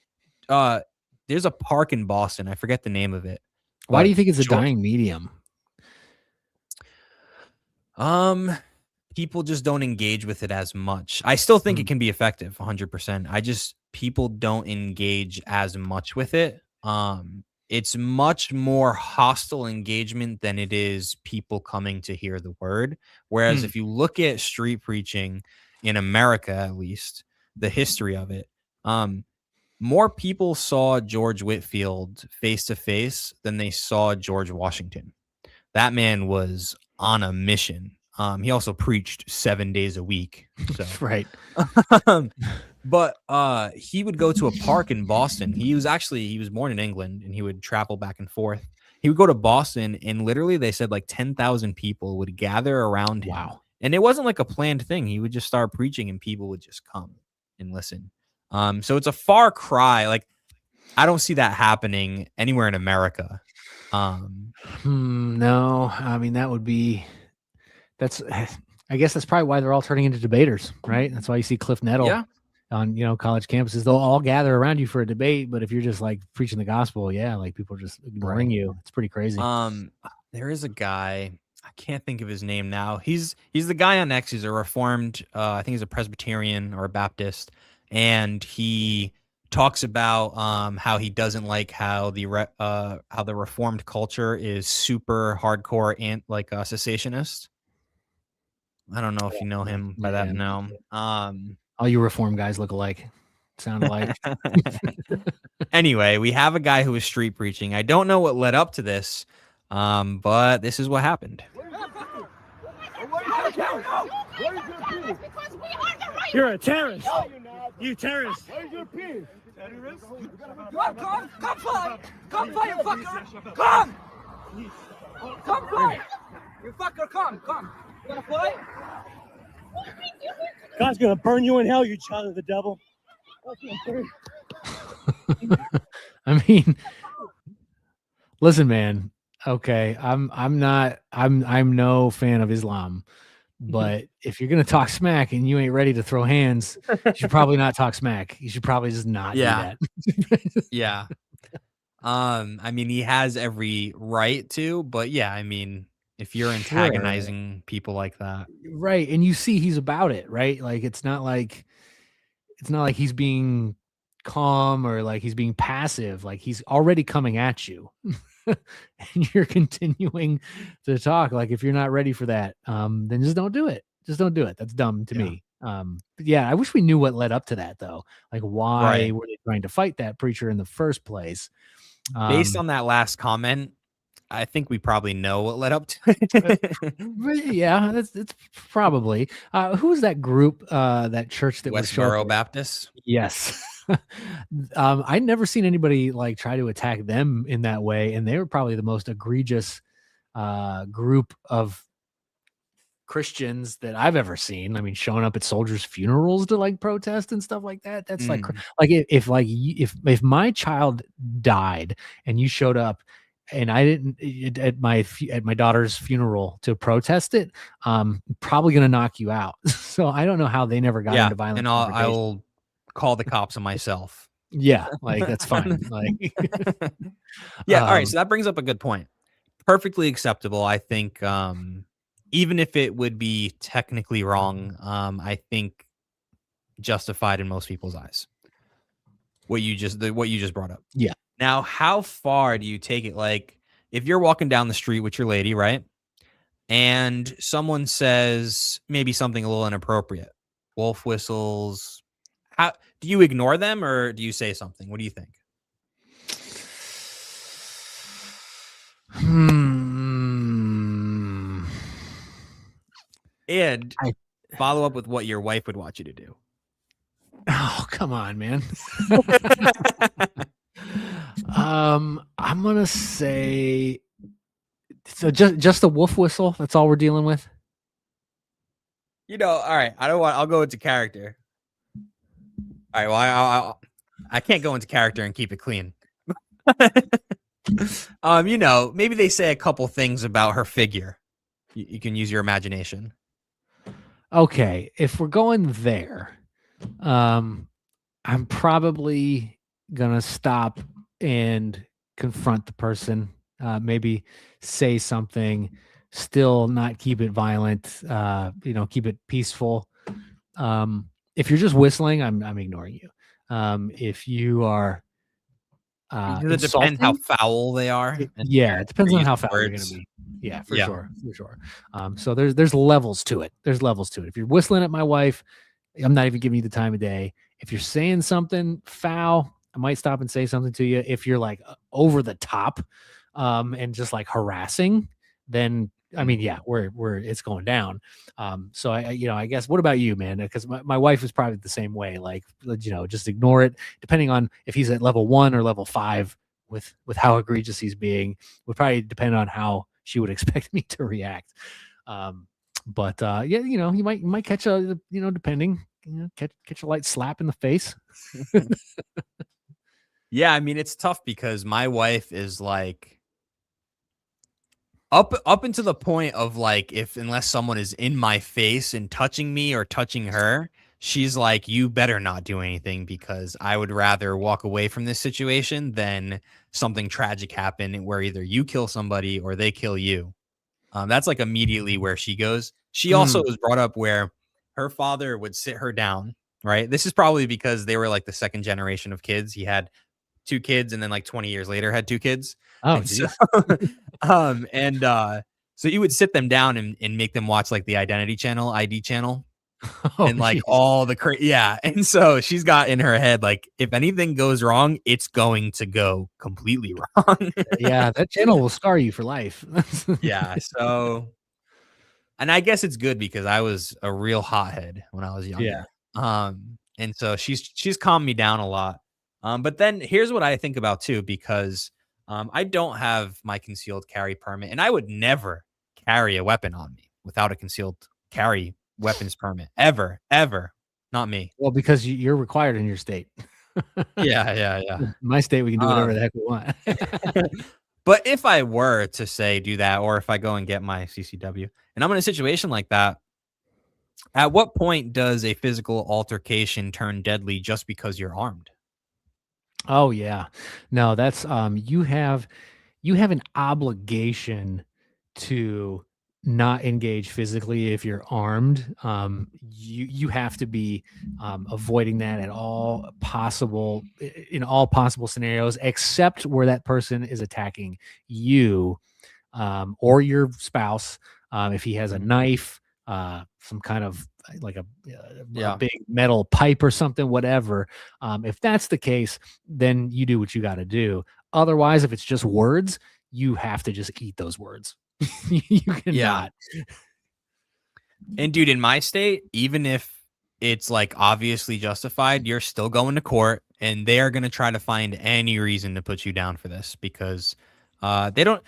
There's a park in Boston. I forget the name of it. Why do But you think it's a Geor- dying medium? People just don't engage with it as much. I still think it can be effective 100%. People don't engage as much with it. It's much more hostile engagement than it is people coming to hear the word. Whereas if you look at street preaching in America, at least the history of it, more people saw George Whitefield face to face than they saw George Washington. That man was on a mission. He also preached 7 days a week. So Right. but he would go to a park in Boston. He was born in England, and he would travel back and forth. He would go to Boston, and literally they said like 10,000 people would gather around him. Wow. And it wasn't like a planned thing. He would just start preaching, and people would just come and listen. So it's a far cry. Like, I don't see that happening anywhere in America. No, I mean I guess that's probably why they're all turning into debaters, right? That's why you see Cliff Nettle on college campuses. They'll all gather around you for a debate, but if you're just like preaching the gospel, like people are just ignoring you. It's pretty crazy. There is a guy, I can't think of his name now. He's the guy on X. He's a Reformed. I think he's a Presbyterian or a Baptist, and he talks about how he doesn't like how the Reformed culture is super hardcore and like cessationist. I don't know if you know him by that now. All you Reform guys look alike, sound alike. Anyway, we have a guy who is street preaching. I don't know what led up to this, but this is what happened. You're a terrorist. You terrorist. Come fight, you fucker. Come fight. You fucker, come. You gonna fight? God's gonna burn you in hell, you child of the devil. I mean, listen, man. Okay, I'm no fan of Islam, but if you're gonna talk smack and you ain't ready to throw hands, you should probably not talk smack. You should probably just not do that. Yeah. I mean, he has every right to, but yeah, I mean, if you're antagonizing people like that, right? And you see he's about it, right? Like it's not like he's being calm or like he's being passive. Like he's already coming at you. And you're continuing to talk. Like if you're not ready for that, then just don't do it. Just don't do it. That's dumb to me. I wish we knew what led up to that though. Like why were they trying to fight that preacher in the first place? Based on that last comment, I think we probably know what led up to it. Yeah, it's probably. Who was that group, that church that was Westboro Baptist? Yes. I'd never seen anybody like try to attack them in that way, and they were probably the most egregious group of Christians that I've ever seen. I mean, showing up at soldiers' funerals to like protest and stuff like that. That's like if my child died and you showed up and I didn't at my daughter's funeral to protest it, probably gonna knock you out. So I don't know how they never got into violent. And I will call the cops on myself. Yeah, like that's fine. Like, yeah. All right. So that brings up a good point. Perfectly acceptable. I think, even if it would be technically wrong, I think justified in most people's eyes. What you just brought up. Yeah. Now, how far do you take it? Like, if you're walking down the street with your lady, right, and someone says maybe something a little inappropriate, wolf whistles. How do you ignore them or do you say something? What do you think? And I- follow up with what your wife would want you to do. Oh, come on, man. I'm gonna say so. Just a wolf whistle. That's all we're dealing with. All right. I'll go into character. All right. Well, I can't go into character and keep it clean. Maybe they say a couple things about her figure. You can use your imagination. Okay, if we're going there, I'm probably gonna stop and confront the person. Maybe say something. Still not keep it violent. Keep it peaceful. If you're just whistling, I'm ignoring you. If you are It depends how foul they are. Yeah, it depends on how foul you're words. going to be. Yeah, for sure. So there's levels to it. If you're whistling at my wife, I'm not even giving you the time of day. If you're saying something foul, I might stop and say something to you. If you're like over the top, and just like harassing, then I mean, yeah, we're it's going down. So I guess, what about you, man? Because my wife is probably the same way. Like, just ignore it. Depending on if he's at level 1 or level 5, with how egregious he's being, would probably depend on how she would expect me to react. But you might catch a depending, catch a light slap in the face. Yeah, I mean, it's tough because my wife is like up into the point of like, unless someone is in my face and touching me or touching her, she's like, you better not do anything, because I would rather walk away from this situation than something tragic happen where either you kill somebody or they kill you. That's like immediately where she goes. She also was brought up where her father would sit her down, right? This is probably because they were like the second generation of kids. He had 2 kids and then like 20 years later had 2 kids. Oh, And so he would sit them down and make them watch like the ID channel, and like geez. all the yeah. And so she's got in her head, like, if anything goes wrong, it's going to go completely wrong. Yeah, that channel will scar you for life. Yeah. So, and I guess it's good because I was a real hothead when I was younger. And so she's calmed me down a lot. But then here's what I think about too, because I don't have my concealed carry permit, and I would never carry a weapon on me without a concealed carry weapons permit. Ever. Not me. Well, because you're required in your state. Yeah. My state, we can do whatever the heck we want. But if I were to say do that, or if I go and get my CCW and I'm in a situation like that, at what point does a physical altercation turn deadly just because you're armed? Oh yeah. No, that's you have an obligation to not engage physically if you're armed. You have to be avoiding that at all possible in all possible scenarios, except where that person is attacking you, or your spouse. If he has a knife, some kind of like a big metal pipe or something, whatever. If that's the case, then you do what you got to do. Otherwise, if it's just words, you have to just eat those words. You cannot. And dude, in my state, even if it's like obviously justified, you're still going to court, and they are going to try to find any reason to put you down for this, because they don't.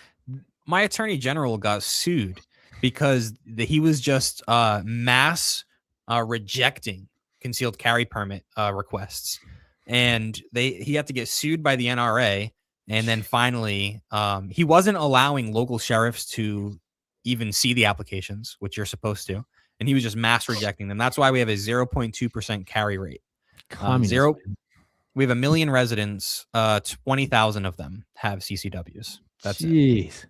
My attorney general got sued because he was just mass rejecting concealed carry permit requests, and he had to get sued by the NRA. And then finally, he wasn't allowing local sheriffs to even see the applications, which you're supposed to, and he was just mass rejecting them. That's why we have a 0.2% carry rate. We have 1 million residents. 20,000 of them have CCWs. That's it.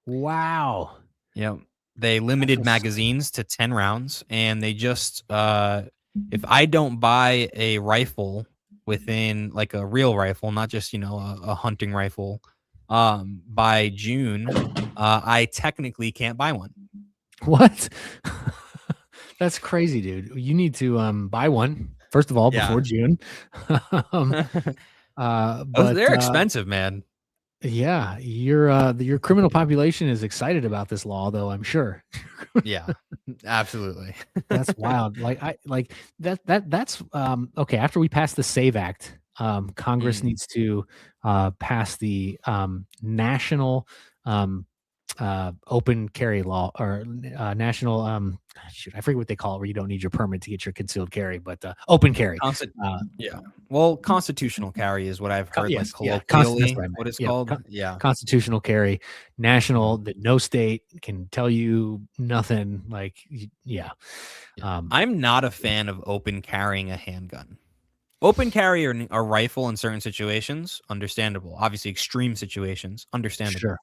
Wow. Yeah. They limited magazines to 10 rounds, and they just if I don't buy a rifle within, like a real rifle, not just a hunting rifle, by June, I technically can't buy one. What? That's crazy, dude. You need to buy one first of all before June. But they're expensive, man. Yeah, your criminal population is excited about this law, though, I'm sure. Yeah, absolutely. That's wild. That's okay. After we pass the SAVE Act, Congress Mm. needs to pass the national open carry law, or national shoot, I forget what they call it, where you don't need your permit to get your concealed carry, but open carry. Yeah. Well, constitutional carry is what I've heard, like Yes, yeah, that's colloquially, what I meant. what it's Yeah, called. Yeah. constitutional carry, national, that no state can tell you nothing. Like, yeah. I'm not a fan of open carrying a handgun. Open carry or a rifle in certain situations, understandable. Obviously, extreme situations, understandable. Sure.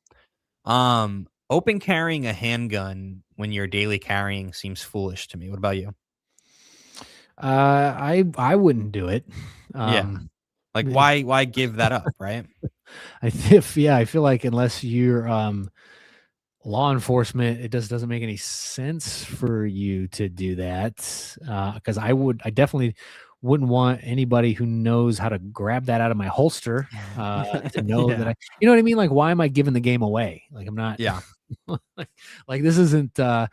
Open carrying a handgun when you're daily carrying seems foolish to me. What about you? I wouldn't do it. Yeah. Like, why give that up, right? I feel like unless you're law enforcement, it doesn't make any sense for you to do that. Because I definitely wouldn't want anybody who knows how to grab that out of my holster to know that you know what I mean? Like, why am I giving the game away? Like, I'm not. Yeah. like this isn't. I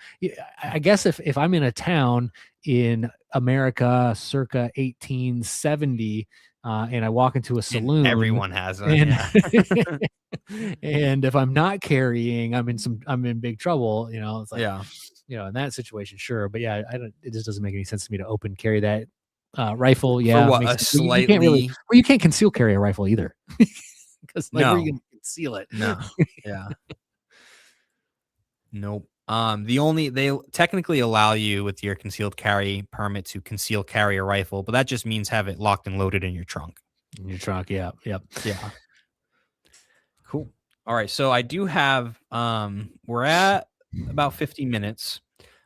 guess if I'm in a town in America circa 1870. And I walk into a saloon. Everyone has them. And if I'm not carrying, I'm in big trouble. It's like, in that situation, sure. But yeah, it just doesn't make any sense to me to open carry that rifle. Yeah. For what, you can't really, you can't conceal carry a rifle either. Because where are you going to conceal it? No. Yeah. Nope. They technically allow you with your concealed carry permit to conceal carry a rifle, but that just means have it locked and loaded in your trunk. In your trunk, yeah. Yep. Yeah. Cool. All right. So I do have we're at about 50 minutes.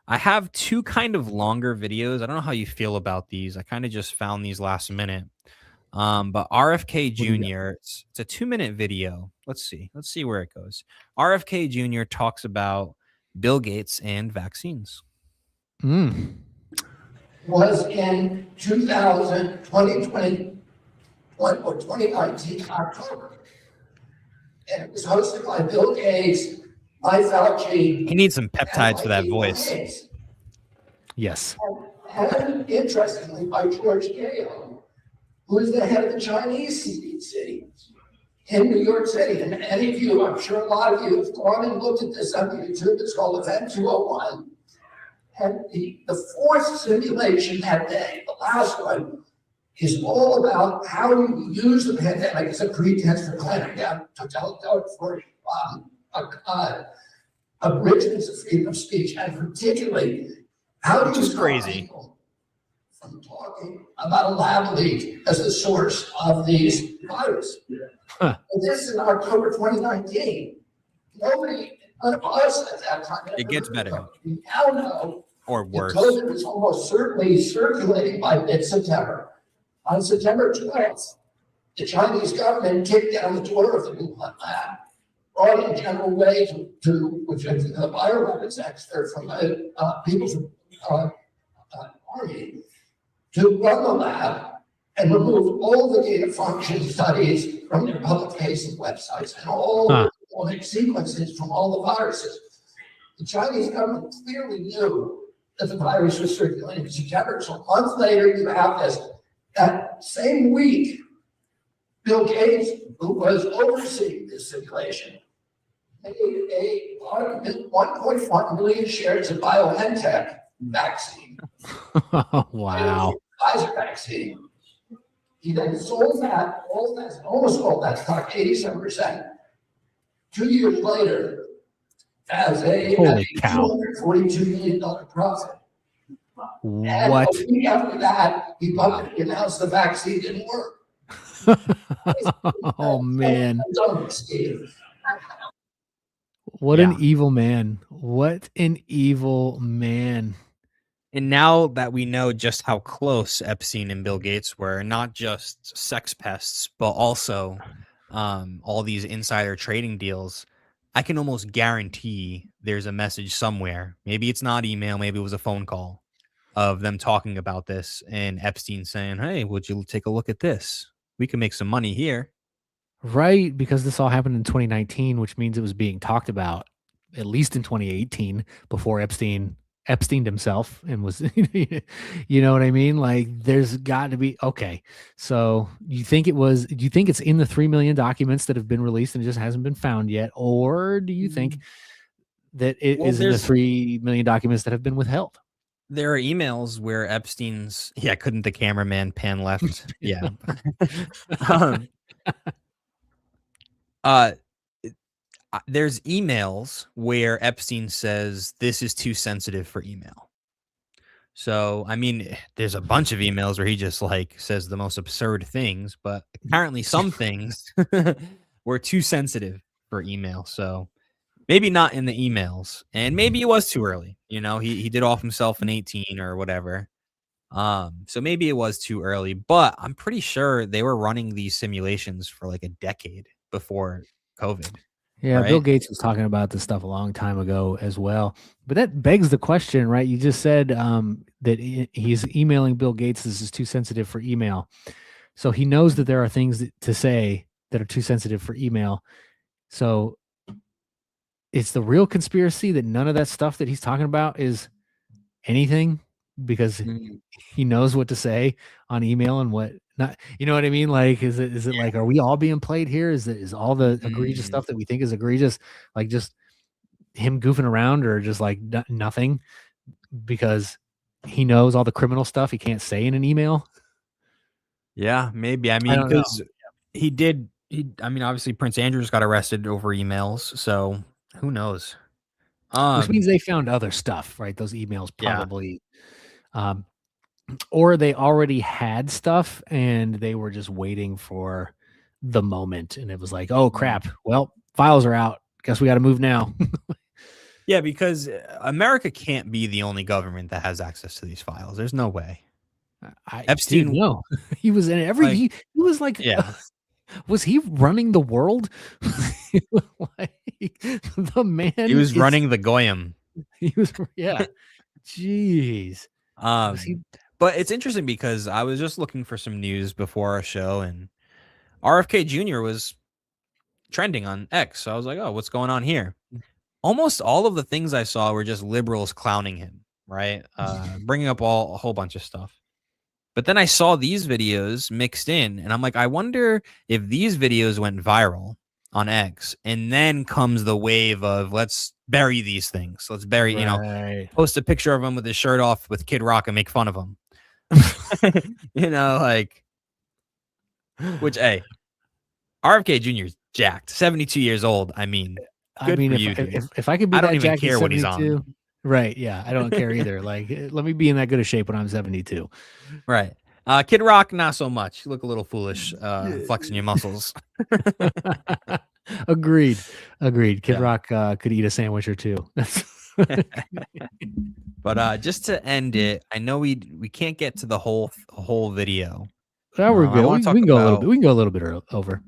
I have two kind of longer videos. I don't know how you feel about these. I kind of just found these last minute. But RFK Jr., it's a 2-minute video. Let's see where it goes. RFK Jr. talks about Bill Gates and vaccines. Was in 2020 or 2019 October. And it was hosted by Bill Gates, Mike Fauci. He needs some peptides for that voice. Yes. And interestingly, by George Gale, who is the head of the Chinese CDC in New York City. And any of you, I'm sure a lot of you have gone and looked at this on YouTube. It's called Event 201. And the fourth simulation that day, the last one, is all about how you use the pandemic as a pretense for clamping down for abridgments of freedom of speech, and particularly how do you stop people from talking about a lab leak as the source of these viruses. This in October 2019. None of us at that time. It gets better. We now know or worse. COVID was almost certainly circulating by mid-September. On September 12th, the Chinese government kicked down the door of the Wuhan lab, brought in General Wei which is the bioweapons expert from the People's Army, to run the lab and remove all the data function studies from their public-facing websites and all the genomic sequences from all the viruses. The Chinese government clearly knew that the virus was circulating in September. So a month later, you have this. That same week, Bill Gates, who was overseeing this situation, made a 1.1 million shares of BioNTech vaccine. Wow. Pfizer vaccine. He then sold almost all that stock, 87%. 2 years later, as a $242 million profit. What? And a week after that, he publicly announced the vaccine didn't work. Oh, man. What an evil man. What an evil man. And now that we know just how close Epstein and Bill Gates were, not just sex pests, but also all these insider trading deals, I can almost guarantee there's a message somewhere. Maybe it's not email, maybe it was a phone call of them talking about this and Epstein saying, hey, would you take a look at this? We can make some money here. Right, because this all happened in 2019, which means it was being talked about at least in 2018 before Epsteined himself and was, you know what I mean? Like, there's got to be okay. So do you think it's in the 3 million documents that have been released and it just hasn't been found yet, or do you think that it is in the 3 million documents that have been withheld? There are emails where Epstein's couldn't the cameraman pan left? Yeah. There's emails where Epstein says this is too sensitive for email. So, I mean, there's a bunch of emails where he just like says the most absurd things, but apparently some things were too sensitive for email. So maybe not in the emails, and maybe it was too early. You know, he did off himself in 18 or whatever. So maybe it was too early, but I'm pretty sure they were running these simulations for like a decade before COVID. Yeah, right? Bill Gates was talking about this stuff a long time ago as well. But that begs the question, right? You just said that he's emailing Bill Gates. This is too sensitive for email. So he knows that there are things to say that are too sensitive for email. So it's the real conspiracy that none of that stuff that he's talking about is anything, because he knows what to say on email and what not. You know what I mean? Like, is it like, are we all being played here? Is all the egregious stuff that we think is egregious, like just him goofing around, or just like nothing, because he knows all the criminal stuff he can't say in an email? Yeah, maybe. I mean, because I mean, obviously Prince Andrew got arrested over emails, so who knows? Which means they found other stuff, right? Those emails probably, or they already had stuff and they were just waiting for the moment, and it was like, oh crap, well, files are out. Guess we got to move now. Yeah, because America can't be the only government that has access to these files. There's no way. Epstein, no, he was in every. He was like, was he running the world? Like, the man. He was running the Goyim. He was, yeah. Jeez. But it's interesting because I was just looking for some news before our show, and RFK Jr. was trending on X. So I was like, oh, what's going on here? Almost all of the things I saw were just liberals clowning him, right? Bringing up a whole bunch of stuff. But then I saw these videos mixed in, and I'm like, I wonder if these videos went viral on X, and then comes the wave of let's bury these things. Let's bury, post a picture of him with his shirt off with Kid Rock and make fun of him. Like, which, hey, RFK Jr. is jacked, 72 years old. I mean, good for you, if I could be, I don't that even jacked care at what he's on. Right. Yeah. I don't care either. Like, let me be in that good of shape when I'm 72. Right. Kid Rock, not so much. You look a little foolish, flexing your muscles. Agreed. Kid Rock could eat a sandwich or two. But just to end it, I know we can't get to the whole video. Yeah, we're good. We can go a little bit. We can go a little bit over.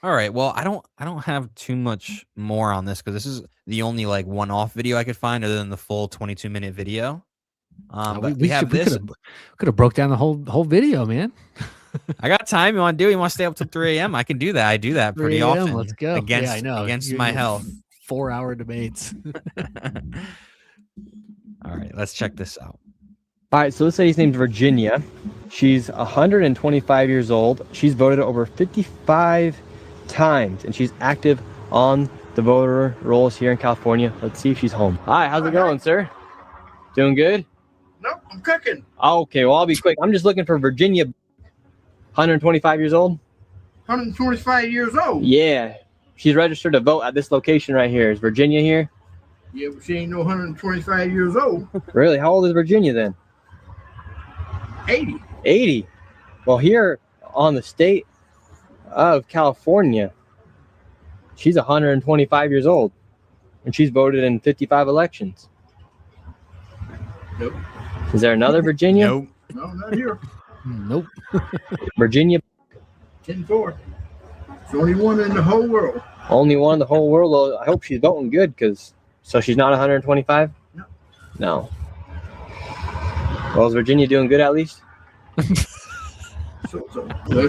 All right. Well, I don't have too much more on this because this is the only like one-off video I could find other than the full 22-minute video. But we have this. Could have broke down the whole video, man. I got time. You want to do? You want to stay up till 3 a.m.? I can do that. I do that pretty often. Let's go. Against, I know. Against my health. 4-hour debates. All right. Let's check this out. All right, so this lady's named Virginia. She's 125 years old. She's voted over 55 times, and she's active on the voter rolls here in California. Let's see if she's home. Hi, how's it going, sir? Doing good? No, I'm cooking. Okay, well, I'll be quick. I'm just looking for Virginia, 125 years old. 125 years old? Yeah, she's registered to vote at this location right here. Is Virginia here? Yeah, but she ain't no 125 years old. Really? How old is Virginia then? 80. 80? Well, here on the state of California, she's 125 years old, and she's voted in 55 elections. Nope. Is there another Virginia? Nope. No, not here. Nope. Virginia? 10-4. It's the only one in the whole world. Only one in the whole world? Well, I hope she's voting good, so she's not 125? No. No. Well, is Virginia doing good at least? So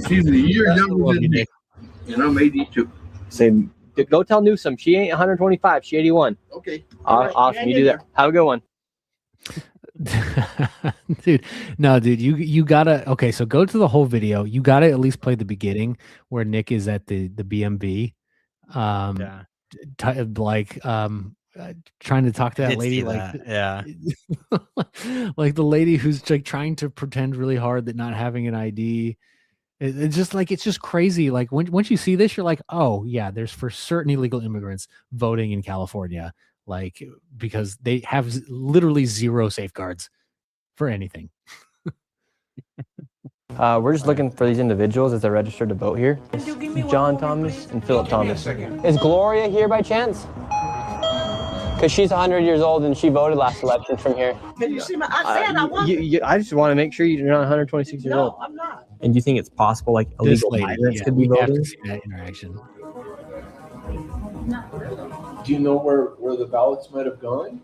she's a year younger than me. And I'm 82. Say, go tell Newsom she ain't 125, she 81. Okay. Awesome, you do that. Have a good one. Dude, no, dude, you gotta, okay, so go to the whole video. You gotta at least play the beginning where Nick is at the BMV, Yeah. trying to talk to I that did lady, see like, that. Yeah. like the lady who's like trying to pretend really hard that not having an ID. It's just like, it's just crazy. Like once you see this, you're like, oh yeah, there's for certain illegal immigrants voting in California, like because they have literally zero safeguards for anything. We're just looking for these individuals as they're registered to vote here. John Thomas and Philip Thomas. Is Gloria here by chance? Because she's 100 years old and she voted last election from here. Can you see my? I said I want. I just want to make sure you're not 126 years old. No, I'm not. And do you think it's possible, like illegal migrants could be we have voting? to see that interaction. Do you know where the ballots might have gone?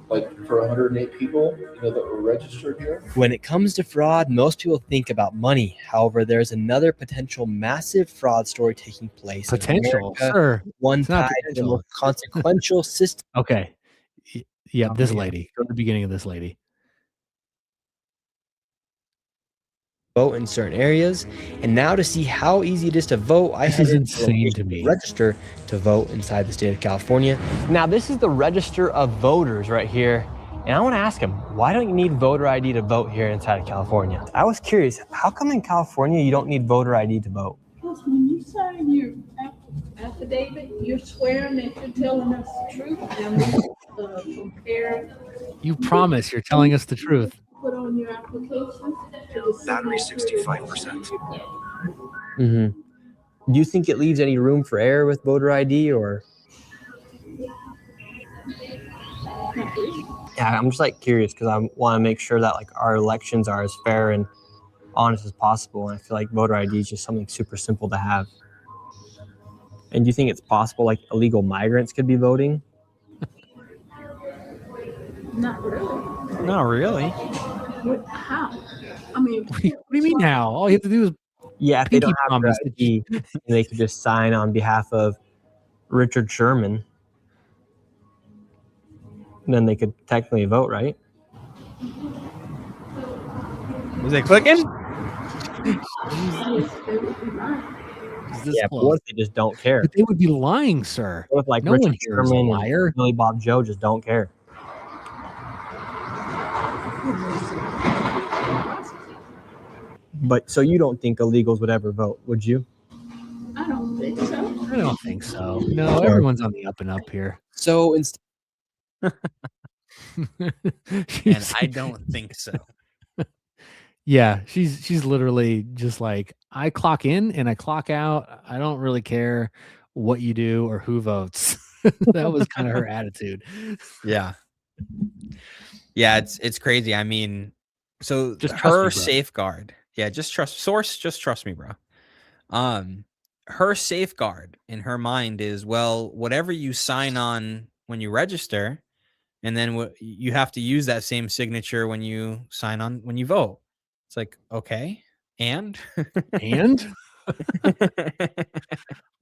Like for 108 people, that were registered here? When it comes to fraud, most people think about money. However, there's another potential massive fraud story taking place. in Potential, America, sir. one It's not tied to the potential. most consequential system. Okay. Yeah, this yeah. lady. Go to the beginning of this lady. Vote in certain areas, and now to see how easy it is to vote, I This headed is to the insane location to me. register to vote inside the state of California. Now, this is the register of voters right here, and I want to ask him, why don't you need voter ID to vote here inside of California? I was curious, how come in California you don't need voter ID to vote? Because when you sign your affidavit, you're swearing that you're telling us the truth, and we compare. You promise you're telling us the truth. Put on your application. Battery 65%. Mm-hmm. Do you think it leaves any room for error with voter ID, or? Yeah, I'm just like curious because I want to make sure that like our elections are as fair and honest as possible. And I feel like voter ID is just something super simple to have. And do you think it's possible like illegal migrants could be voting? Not really. Not really. How? I mean, What do you mean now? All you have to do is Yeah, if they don't pinky have their promise. ID, they could just sign on behalf of Richard Sherman. And then they could technically vote, right? Was it clicking? Yeah, but what if they just don't care? But they would be lying, sir. What if like No Richard one here is a Sherman liar. and Billy Bob Joe just don't care? But so you don't think illegals would ever vote, would you? I don't think so. I don't think so. No, everyone's on the up and up here. So instead, And I don't think so. Yeah, she's literally just like, I clock in and I clock out. I don't really care what you do or who votes. That was kind of her attitude. Yeah. Yeah, it's crazy. I mean, so Just trust her me, bro. safeguard. Yeah, just trust me, bro. Her safeguard in her mind is, well, whatever you sign on when you register, and then you have to use that same signature when you sign on when you vote. It's like, okay, and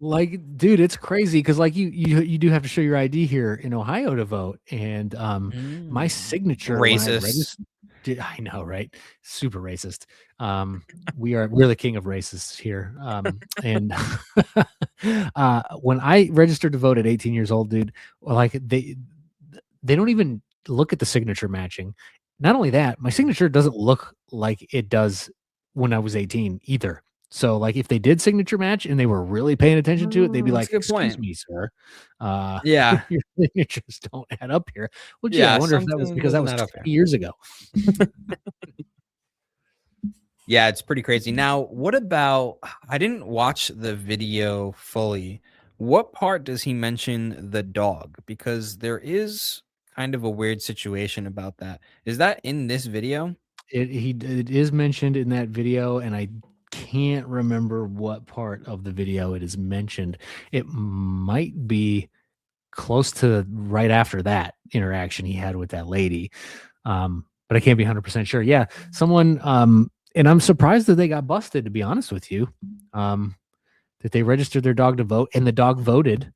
like, dude, it's crazy because like you do have to show your ID here in Ohio to vote, and my signature when I Racist. I know, right? Super racist. We're the king of racists here. And when I registered to vote at 18 years old, dude, like they don't even look at the signature matching. Not only that, my signature doesn't look like it does when I was 18 either. So like if they did signature match and they were really paying attention to it, they'd be That's like, a good excuse point. me, sir. Yeah. Your signatures don't add up here. Well, gee, Yeah, I wonder if that was something because that was doesn't add up 20 years ago. Yeah, it's pretty crazy. Now, what about, I didn't watch the video fully. What part does he mention the dog? Because there is kind of a weird situation about that. Is that in this video? It is mentioned in that video, and I can't remember what part of the video it is mentioned. It might be close to right after that interaction he had with that lady. But I can't be 100% sure. Yeah, someone and I'm surprised that they got busted, to be honest with you. that they registered their dog to vote, and the dog voted,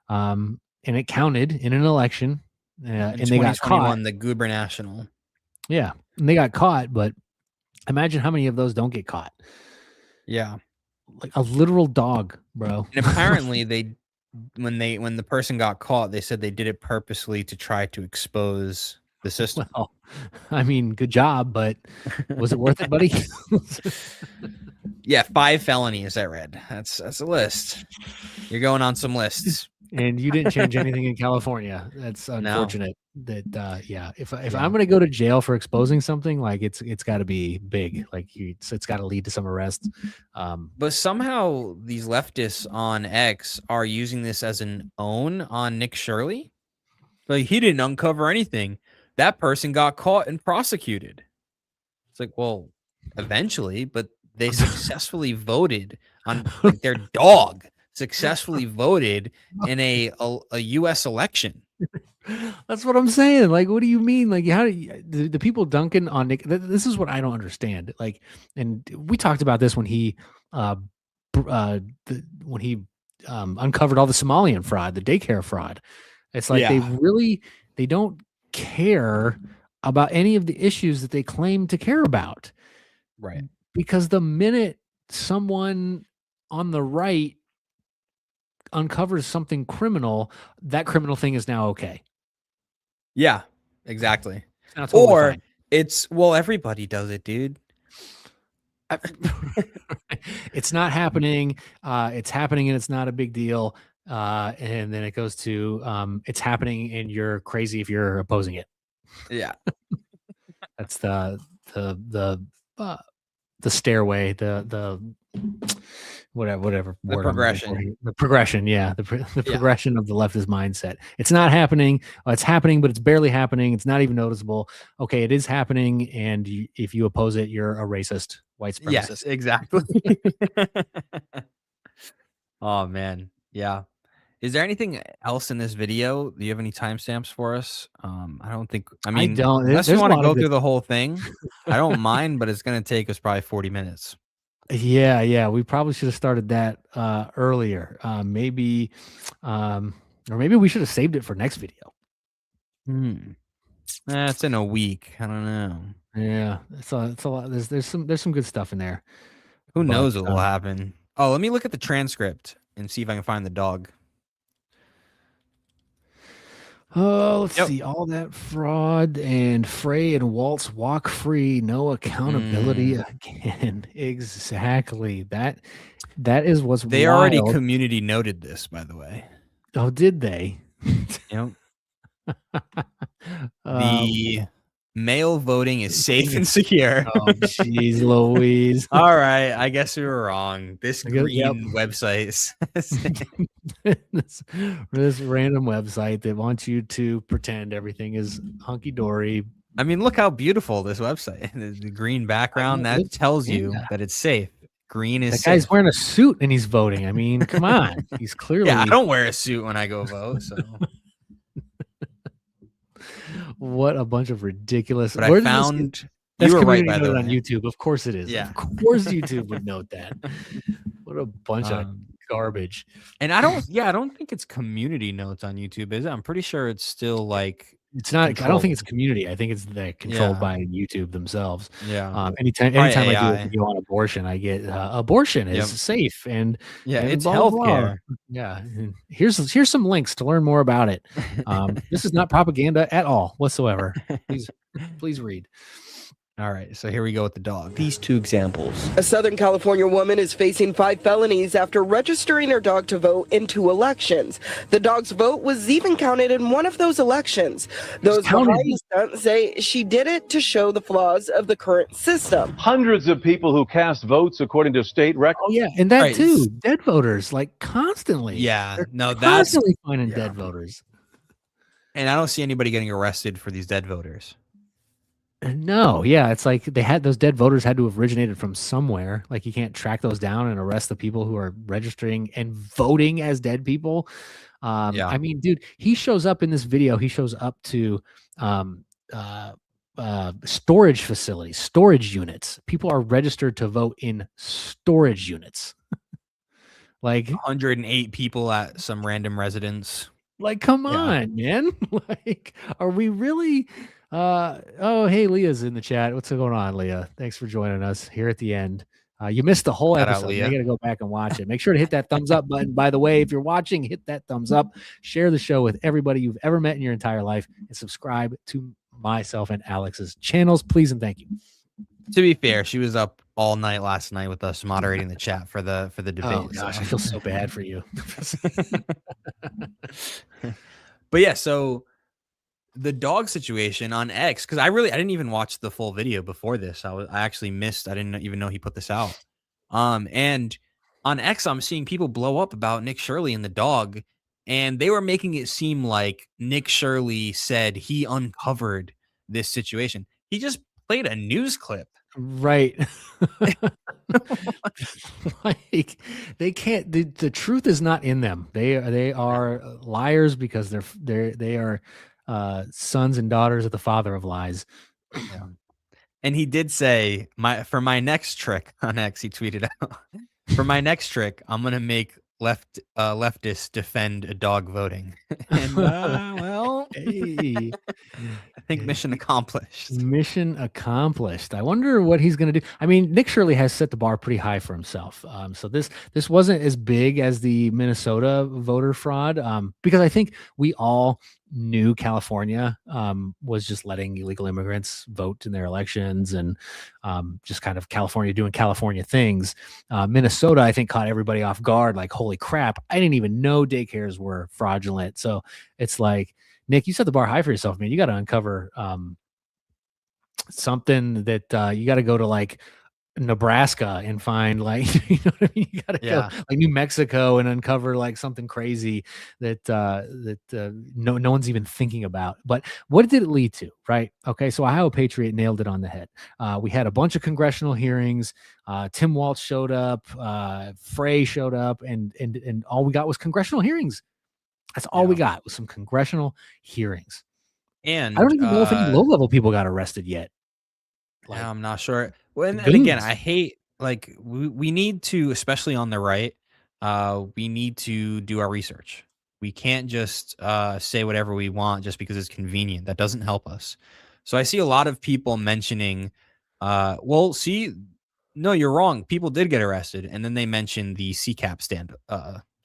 and it counted in an election, and they got caught. The gubernational. Yeah, and they got caught, but imagine how many of those don't get caught. Yeah, like a literal dog, bro. And apparently when the person got caught, they said they did it purposely to try to expose the system. Well, I mean, good job, but was it worth it, buddy? Yeah, 5 felonies I read. That's a list. You're going on some lists. And you didn't change anything in California. That's unfortunate. If I'm going to go to jail for exposing something, like it's got to be big. Like it's got to lead to some arrests. But somehow these leftists on X are using this as an own on Nick Shirley. Like, he didn't uncover anything. That person got caught and prosecuted. It's like, well, eventually, but they successfully voted on, like, their dog successfully voted in a U.S. election. That's what I'm saying. Like, what do you mean? Like, how do the people dunking on Nick? This is what I don't understand. Like, and we talked about this when he uncovered all the Somalian fraud, the daycare fraud. It's like they don't care about any of the issues that they claim to care about. Right. Because the minute someone on the right uncovers something criminal, that criminal thing is now okay. Yeah, exactly. Totally fine. It's, well, everybody does it, dude. It's not happening. It's happening and it's not a big deal. And then it goes to it's happening and you're crazy if you're opposing it. Yeah. That's the stairway, the whatever the progression. The progression, yeah, the progression of the leftist mindset. It's not happening. It's happening, but it's barely happening. It's not even noticeable. Okay, it is happening, and if you oppose it, you're a racist, white supremacist. Yes, exactly. Oh man, yeah. Is there anything else in this video? Do you have any timestamps for us? I don't think. I mean, I don't. Unless you want to go through the whole thing, I don't mind, but it's going to take us probably 40 minutes. Yeah. We probably should have started that earlier. Maybe we should have saved it for next video. It's in a week. I don't know. Yeah, it's a lot. There's some good stuff in there. Who knows what will happen? Oh, let me look at the transcript and see if I can find the dog. Oh, let's see. All that fraud and Frey and Waltz walk free. No accountability again. Exactly. That is what's they wild. Already community noted this, by the way. Oh, did they? Yep. The mail voting is safe and secure. Oh, jeez, Louise. All right, I guess we were wrong. This green website this random website that wants you to pretend everything is hunky dory. I mean, look how beautiful this website. The green background that tells you that it's safe. Green is that safe. guy's wearing a suit and he's voting. I mean, come on. He's clearly. Yeah, I don't wear a suit when I go vote. So. What a bunch of ridiculous. But I found that's you were right, community by the way. On YouTube. Of course it is. Yeah. Of course YouTube would note that. What a bunch of garbage. And I don't think it's community notes on YouTube, is it? I'm pretty sure it's still like it's not. I don't think it's community. I think it's controlled by YouTube themselves. Yeah. Anytime I do a video on abortion, I get abortion is safe and it's blah, healthcare. Blah. Yeah. And here's some links to learn more about it. This is not propaganda at all whatsoever. Please read. All right, so here we go with the dog. These 2 examples. A Southern California woman is facing 5 felonies after registering her dog to vote in 2 elections. The dog's vote was even counted in one of those elections. Those behind the stunt say she did it to show the flaws of the current system. Hundreds of people who cast votes according to state records. Oh yeah, and that too, dead voters, like constantly. Yeah, They're constantly finding dead voters. And I don't see anybody getting arrested for these dead voters. No, yeah, it's like those dead voters had to have originated from somewhere. Like you can't track those down and arrest the people who are registering and voting as dead people. I mean, dude, he shows up in this video. He shows up to storage facilities, storage units. People are registered to vote in storage units. Like 108 people at some random residence. come Yeah. on, man. Like, are we really? Oh, hey, Leah's in the chat. What's going on, Leah? Thanks for joining us here at the end. You missed the whole Shout out, episode. You Leah. got to go back and watch it. Make sure to hit that thumbs up button. By the way, if you're watching, hit that thumbs up. Share the show with everybody you've ever met in your entire life, and subscribe to myself and Alex's channels, please and thank you. To be fair, she was up all night last night with us moderating the chat for the debate. Oh gosh, I feel so bad for you. But yeah, so the dog situation on X, because I didn't even watch the full video before this. I actually missed. I didn't even know he put this out. And on X, I'm seeing people blow up about Nick Shirley and the dog, and they were making it seem like Nick Shirley said he uncovered this situation. He just played a news clip. Right. Like they can't. The truth is not in them. They are liars because they are sons and daughters of the father of lies. Yeah. And he did say, for my next trick on X, he tweeted out, for my next trick, I'm gonna make leftists defend a dog voting. And well, hey. I think mission accomplished. Mission accomplished. I wonder what he's going to do. I mean, Nick Shirley has set the bar pretty high for himself. So this wasn't as big as the Minnesota voter fraud, because I think we all knew California was just letting illegal immigrants vote in their elections, and just kind of California doing California things. Minnesota, I think, caught everybody off guard. Like, holy crap, I didn't even know daycares were fraudulent. So it's like, Nick, you set the bar high for yourself, man. You got to uncover something that you got to go to like Nebraska and find, like, you know what I mean? You got to go like New Mexico and uncover like something crazy that no one's even thinking about. But what did it lead to? Right. Okay. So Ohio Patriot nailed it on the head. We had a bunch of congressional hearings. Tim Walz showed up. Frey showed up, and all we got was congressional hearings. That's all we got, was some congressional hearings. And I don't even know if any low-level people got arrested yet. Like, I'm not sure. Well, and again, I hate, like, we need to, especially on the right, we need to do our research. We can't just say whatever we want just because it's convenient. That doesn't help us. So I see a lot of people mentioning, well, see, no, you're wrong. People did get arrested. And then they mentioned the CCAP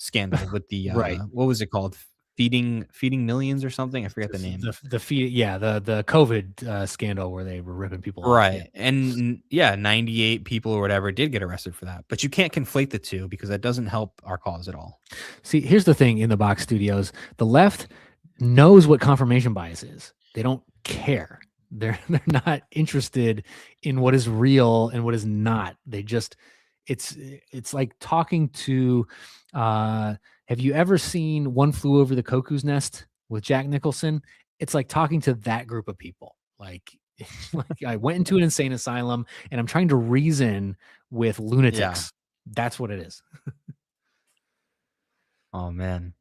scandal with the right. What was it called? Feeding millions or something. I forget the name. The COVID scandal where they were ripping people off. Right. And 98 people or whatever did get arrested for that. But you can't conflate the two because that doesn't help our cause at all. See, here's the thing in the Box Studios. The left knows what confirmation bias is. They don't care. They're not interested in what is real and what is not. They just, it's like talking to, have you ever seen One Flew Over the Cuckoo's Nest with Jack Nicholson? It's like talking to that group of people. Like I went into an insane asylum and I'm trying to reason with lunatics. Yeah. That's what it is. Oh, man.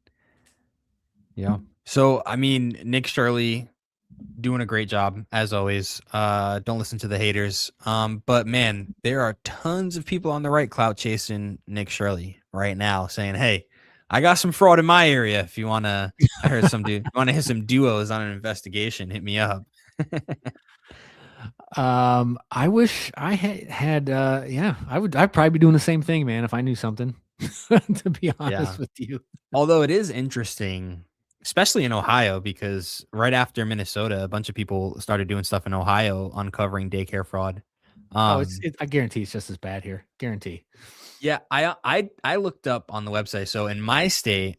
Yeah. So, I mean, Nick Shirley doing a great job as always. Don't listen to the haters. But man, there are tons of people on the right clout chasing Nick Shirley right now, saying, "Hey, I got some fraud in my area. If you want to," I heard some dude, want to hit some duos on an investigation, hit me up. I wish I had I'd probably be doing the same thing, man, if I knew something. To be honest with you. Although it is interesting, especially in Ohio, because right after Minnesota, a bunch of people started doing stuff in Ohio, uncovering daycare fraud. I guarantee it's just as bad here. Guarantee. Yeah, I looked up on the website. So in my state,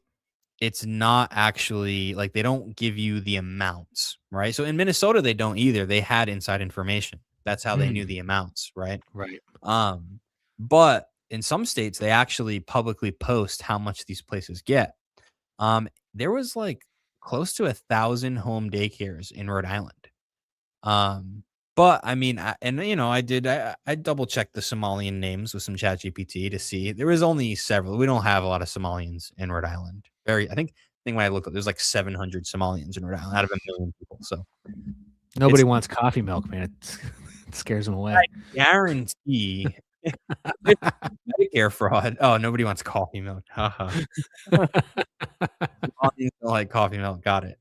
it's not actually, like, they don't give you the amounts, right? So in Minnesota, they don't either. They had inside information. That's how they knew the amounts, right? Right. But in some states, they actually publicly post how much these places get. There was like close to 1,000 home daycares in Rhode Island. But I mean, I double checked the Somalian names with some ChatGPT to see. There was only several. We don't have a lot of Somalians in Rhode Island. I think when I looked up, there's like 700 Somalians in Rhode Island out of 1 million people. So nobody wants coffee milk, man. It scares them away. I guarantee Medicare fraud. Oh, nobody wants coffee milk. Haha. Audience don't like coffee milk. Got it.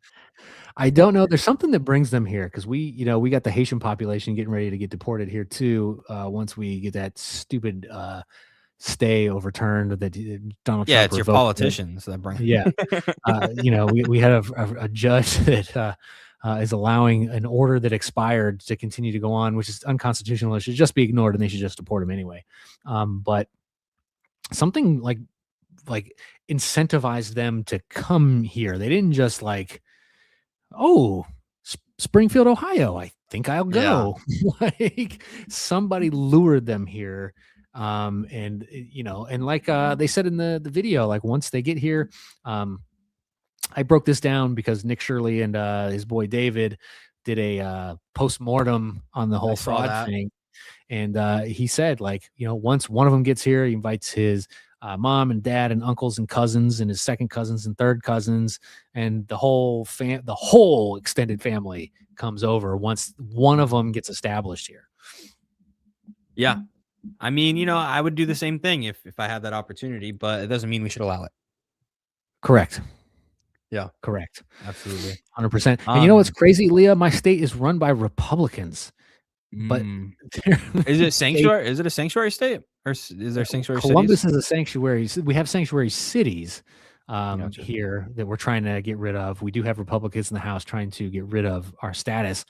I don't know. There's something that brings them here because we got the Haitian population getting ready to get deported here too. Once we get that stupid stay overturned that Donald Yeah, Trump it's your revoked. politicians that bring. Yeah, we had a judge that is allowing an order that expired to continue to go on, which is unconstitutional. It should just be ignored, and they should just deport him anyway. But something like incentivized them to come here. They didn't just like, oh, Springfield, Ohio, I think I'll go. Like somebody lured them here. And like they said in the video, like once they get here, I broke this down because Nick Shirley and his boy David did a post-mortem on the whole saw fraud that. thing. And he said, like, once one of them gets here, he invites his mom and dad and uncles and cousins and his second cousins and third cousins, and the whole extended family comes over once one of them gets established here. Yeah. I mean, I would do the same thing if I had that opportunity, but it doesn't mean we should allow it. Correct. Yeah. Correct. Absolutely. 100%. And you know what's crazy, Leah? My state is run by Republicans. But is it sanctuary? Is it a sanctuary state, or is there sanctuary Columbus cities? is a sanctuary. We have sanctuary cities Gotcha. here that we're trying to get rid of. We do have Republicans in the House trying to get rid of our status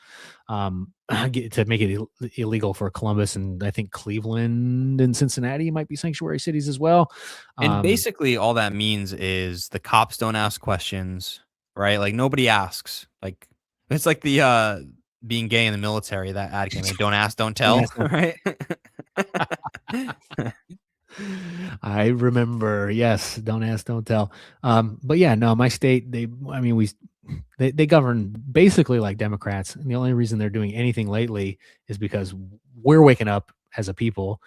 to make it illegal for Columbus, and I think Cleveland and Cincinnati might be sanctuary cities as well. And basically, all that means is the cops don't ask questions, right? Like nobody asks. Like it's like the being gay in the military, that ad campaign, don't ask, don't tell, right? I remember, yes, don't ask, don't tell. But yeah, no, my state, they govern basically like Democrats. And the only reason they're doing anything lately is because we're waking up as a people,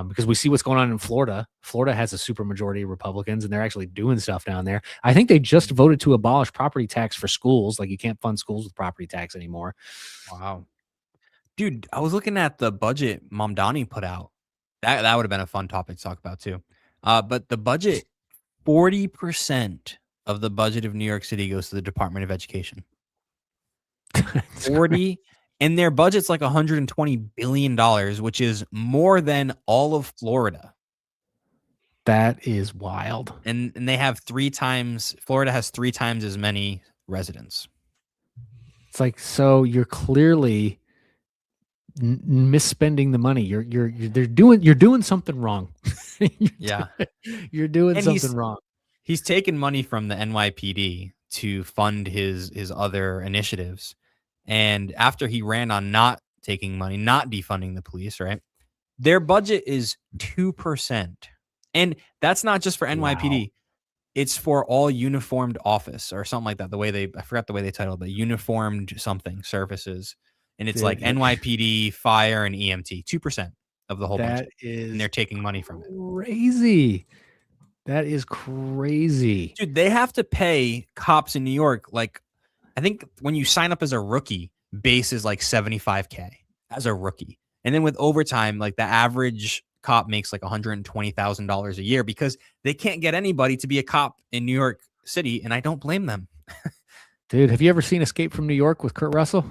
because we see what's going on in Florida. Florida has a super majority of Republicans, and they're actually doing stuff down there. I think they just voted to abolish property tax for schools. Like you can't fund schools with property tax anymore. Wow. Dude, I was looking at the budget Mamdani put out. That would have been a fun topic to talk about too. But the budget, 40% of the budget of New York City goes to the Department of Education. 40, and their budget's like $120 billion, which is more than all of Florida. That is wild. And they have Florida has 3 times as many residents. It's like, so you're clearly misspending the money. You're doing something wrong. You're doing something wrong. He's taken money from the NYPD to fund his other initiatives. And after he ran on not taking money, not defunding the police, right? Their budget is 2%. And that's not just for NYPD. Wow. It's for all uniformed office or something like that. I forgot the way they titled it, uniformed something services. And it's like NYPD, fire, and EMT, 2% of the whole budget. And they're taking money from it. Crazy. That is crazy. Dude, they have to pay cops in New York. Like, I think when you sign up as a rookie, base is like $75K as a rookie. And then with overtime, like the average cop makes like $120,000 a year because they can't get anybody to be a cop in New York City. And I don't blame them. Dude, have you ever seen Escape from New York with Kurt Russell?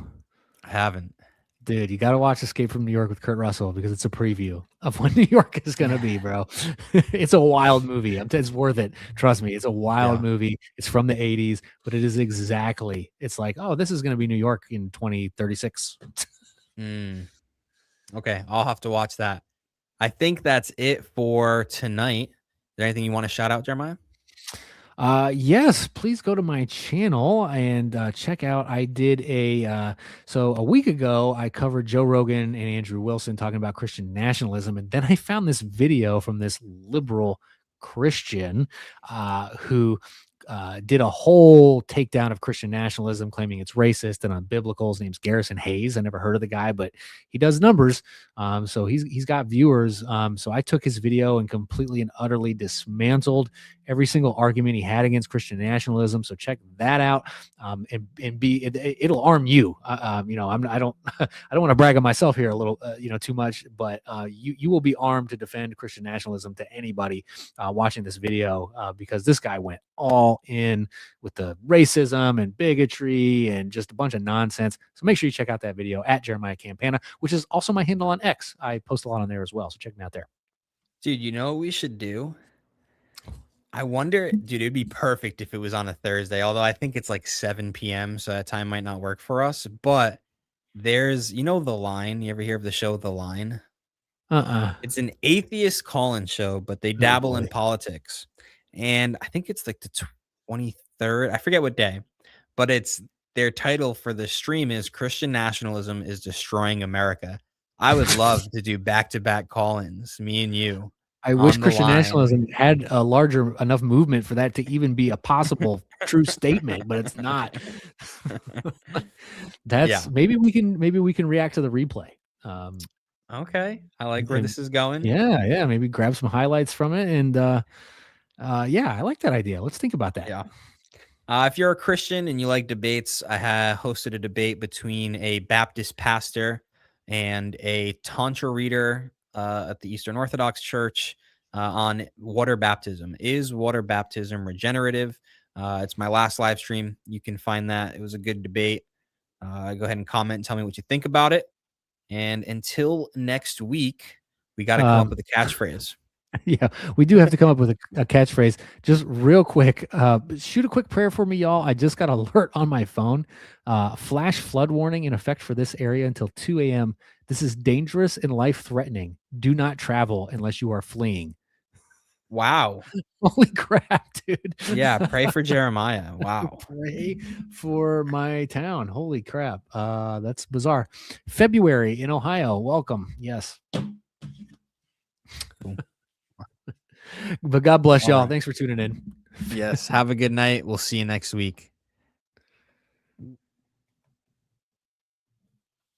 I haven't. Dude, you got to watch Escape from New York with Kurt Russell because it's a preview of what New York is going to be, bro. It's a wild movie. It's worth it. Trust me. It's a wild movie. It's from the 80s, but it is exactly. It's like, oh, this is going to be New York in 2036. Okay. I'll have to watch that. I think that's it for tonight. Is there anything you want to shout out, Jeremiah? Yes, please go to my channel and check out. I did a week ago, I covered Joe Rogan and Andrew Wilson talking about Christian nationalism. And then I found this video from this liberal Christian who did a whole takedown of Christian nationalism, claiming it's racist and unbiblical. His name's Garrison Hayes. I never heard of the guy, but he does numbers. So he's got viewers. So I took his video and completely and utterly dismantled every single argument he had against Christian nationalism. So check that out. It'll arm you. I don't I don't want to brag on myself here a little, too much, but you will be armed to defend Christian nationalism to anybody watching this video, because this guy went all in with the racism and bigotry and just a bunch of nonsense. So make sure you check out that video at Jeremiah Campana, which is also my handle on X. I post a lot on there as well. So check me out there. Dude, you know what we should do? I wonder, dude, it'd be perfect if it was on a Thursday, although I think it's like 7 p.m. So that time might not work for us. But there's, The Line. You ever hear of the show The Line? It's an atheist call-in show, but they dabble in politics. And I think it's like the 23rd. I forget what day, but it's their title for the stream is Christian Nationalism is Destroying America. I would love to do back-to-back call-ins, me and you. I wish Christian nationalism had a larger enough movement for that to even be a possible true statement, but it's not. Maybe we can react to the replay. Okay, I like where this is going. Yeah, maybe grab some highlights from it, and I like that idea. Let's think about that. Yeah. If you're a Christian and you like debates, I hosted a debate between a Baptist pastor and a Tantra reader at the Eastern Orthodox Church on water baptism. Is water baptism regenerative? It's my last live stream. You can find that. It was a good debate. Go ahead and comment and tell me what you think about it. And until next week, we got to come up with a catchphrase. Yeah, we do have to come up with a catchphrase. Just real quick, shoot a quick prayer for me, y'all. I just got an alert on my phone. Flash flood warning in effect for this area until 2 a.m. This is dangerous and life-threatening. Do not travel unless you are fleeing. Wow. Holy crap, dude. Yeah, pray for Jeremiah. Wow. Pray for my town. Holy crap. That's bizarre. February in Ohio. Welcome. Yes. But God bless y'all. Right. Thanks for tuning in. Yes. Have a good night. We'll see you next week.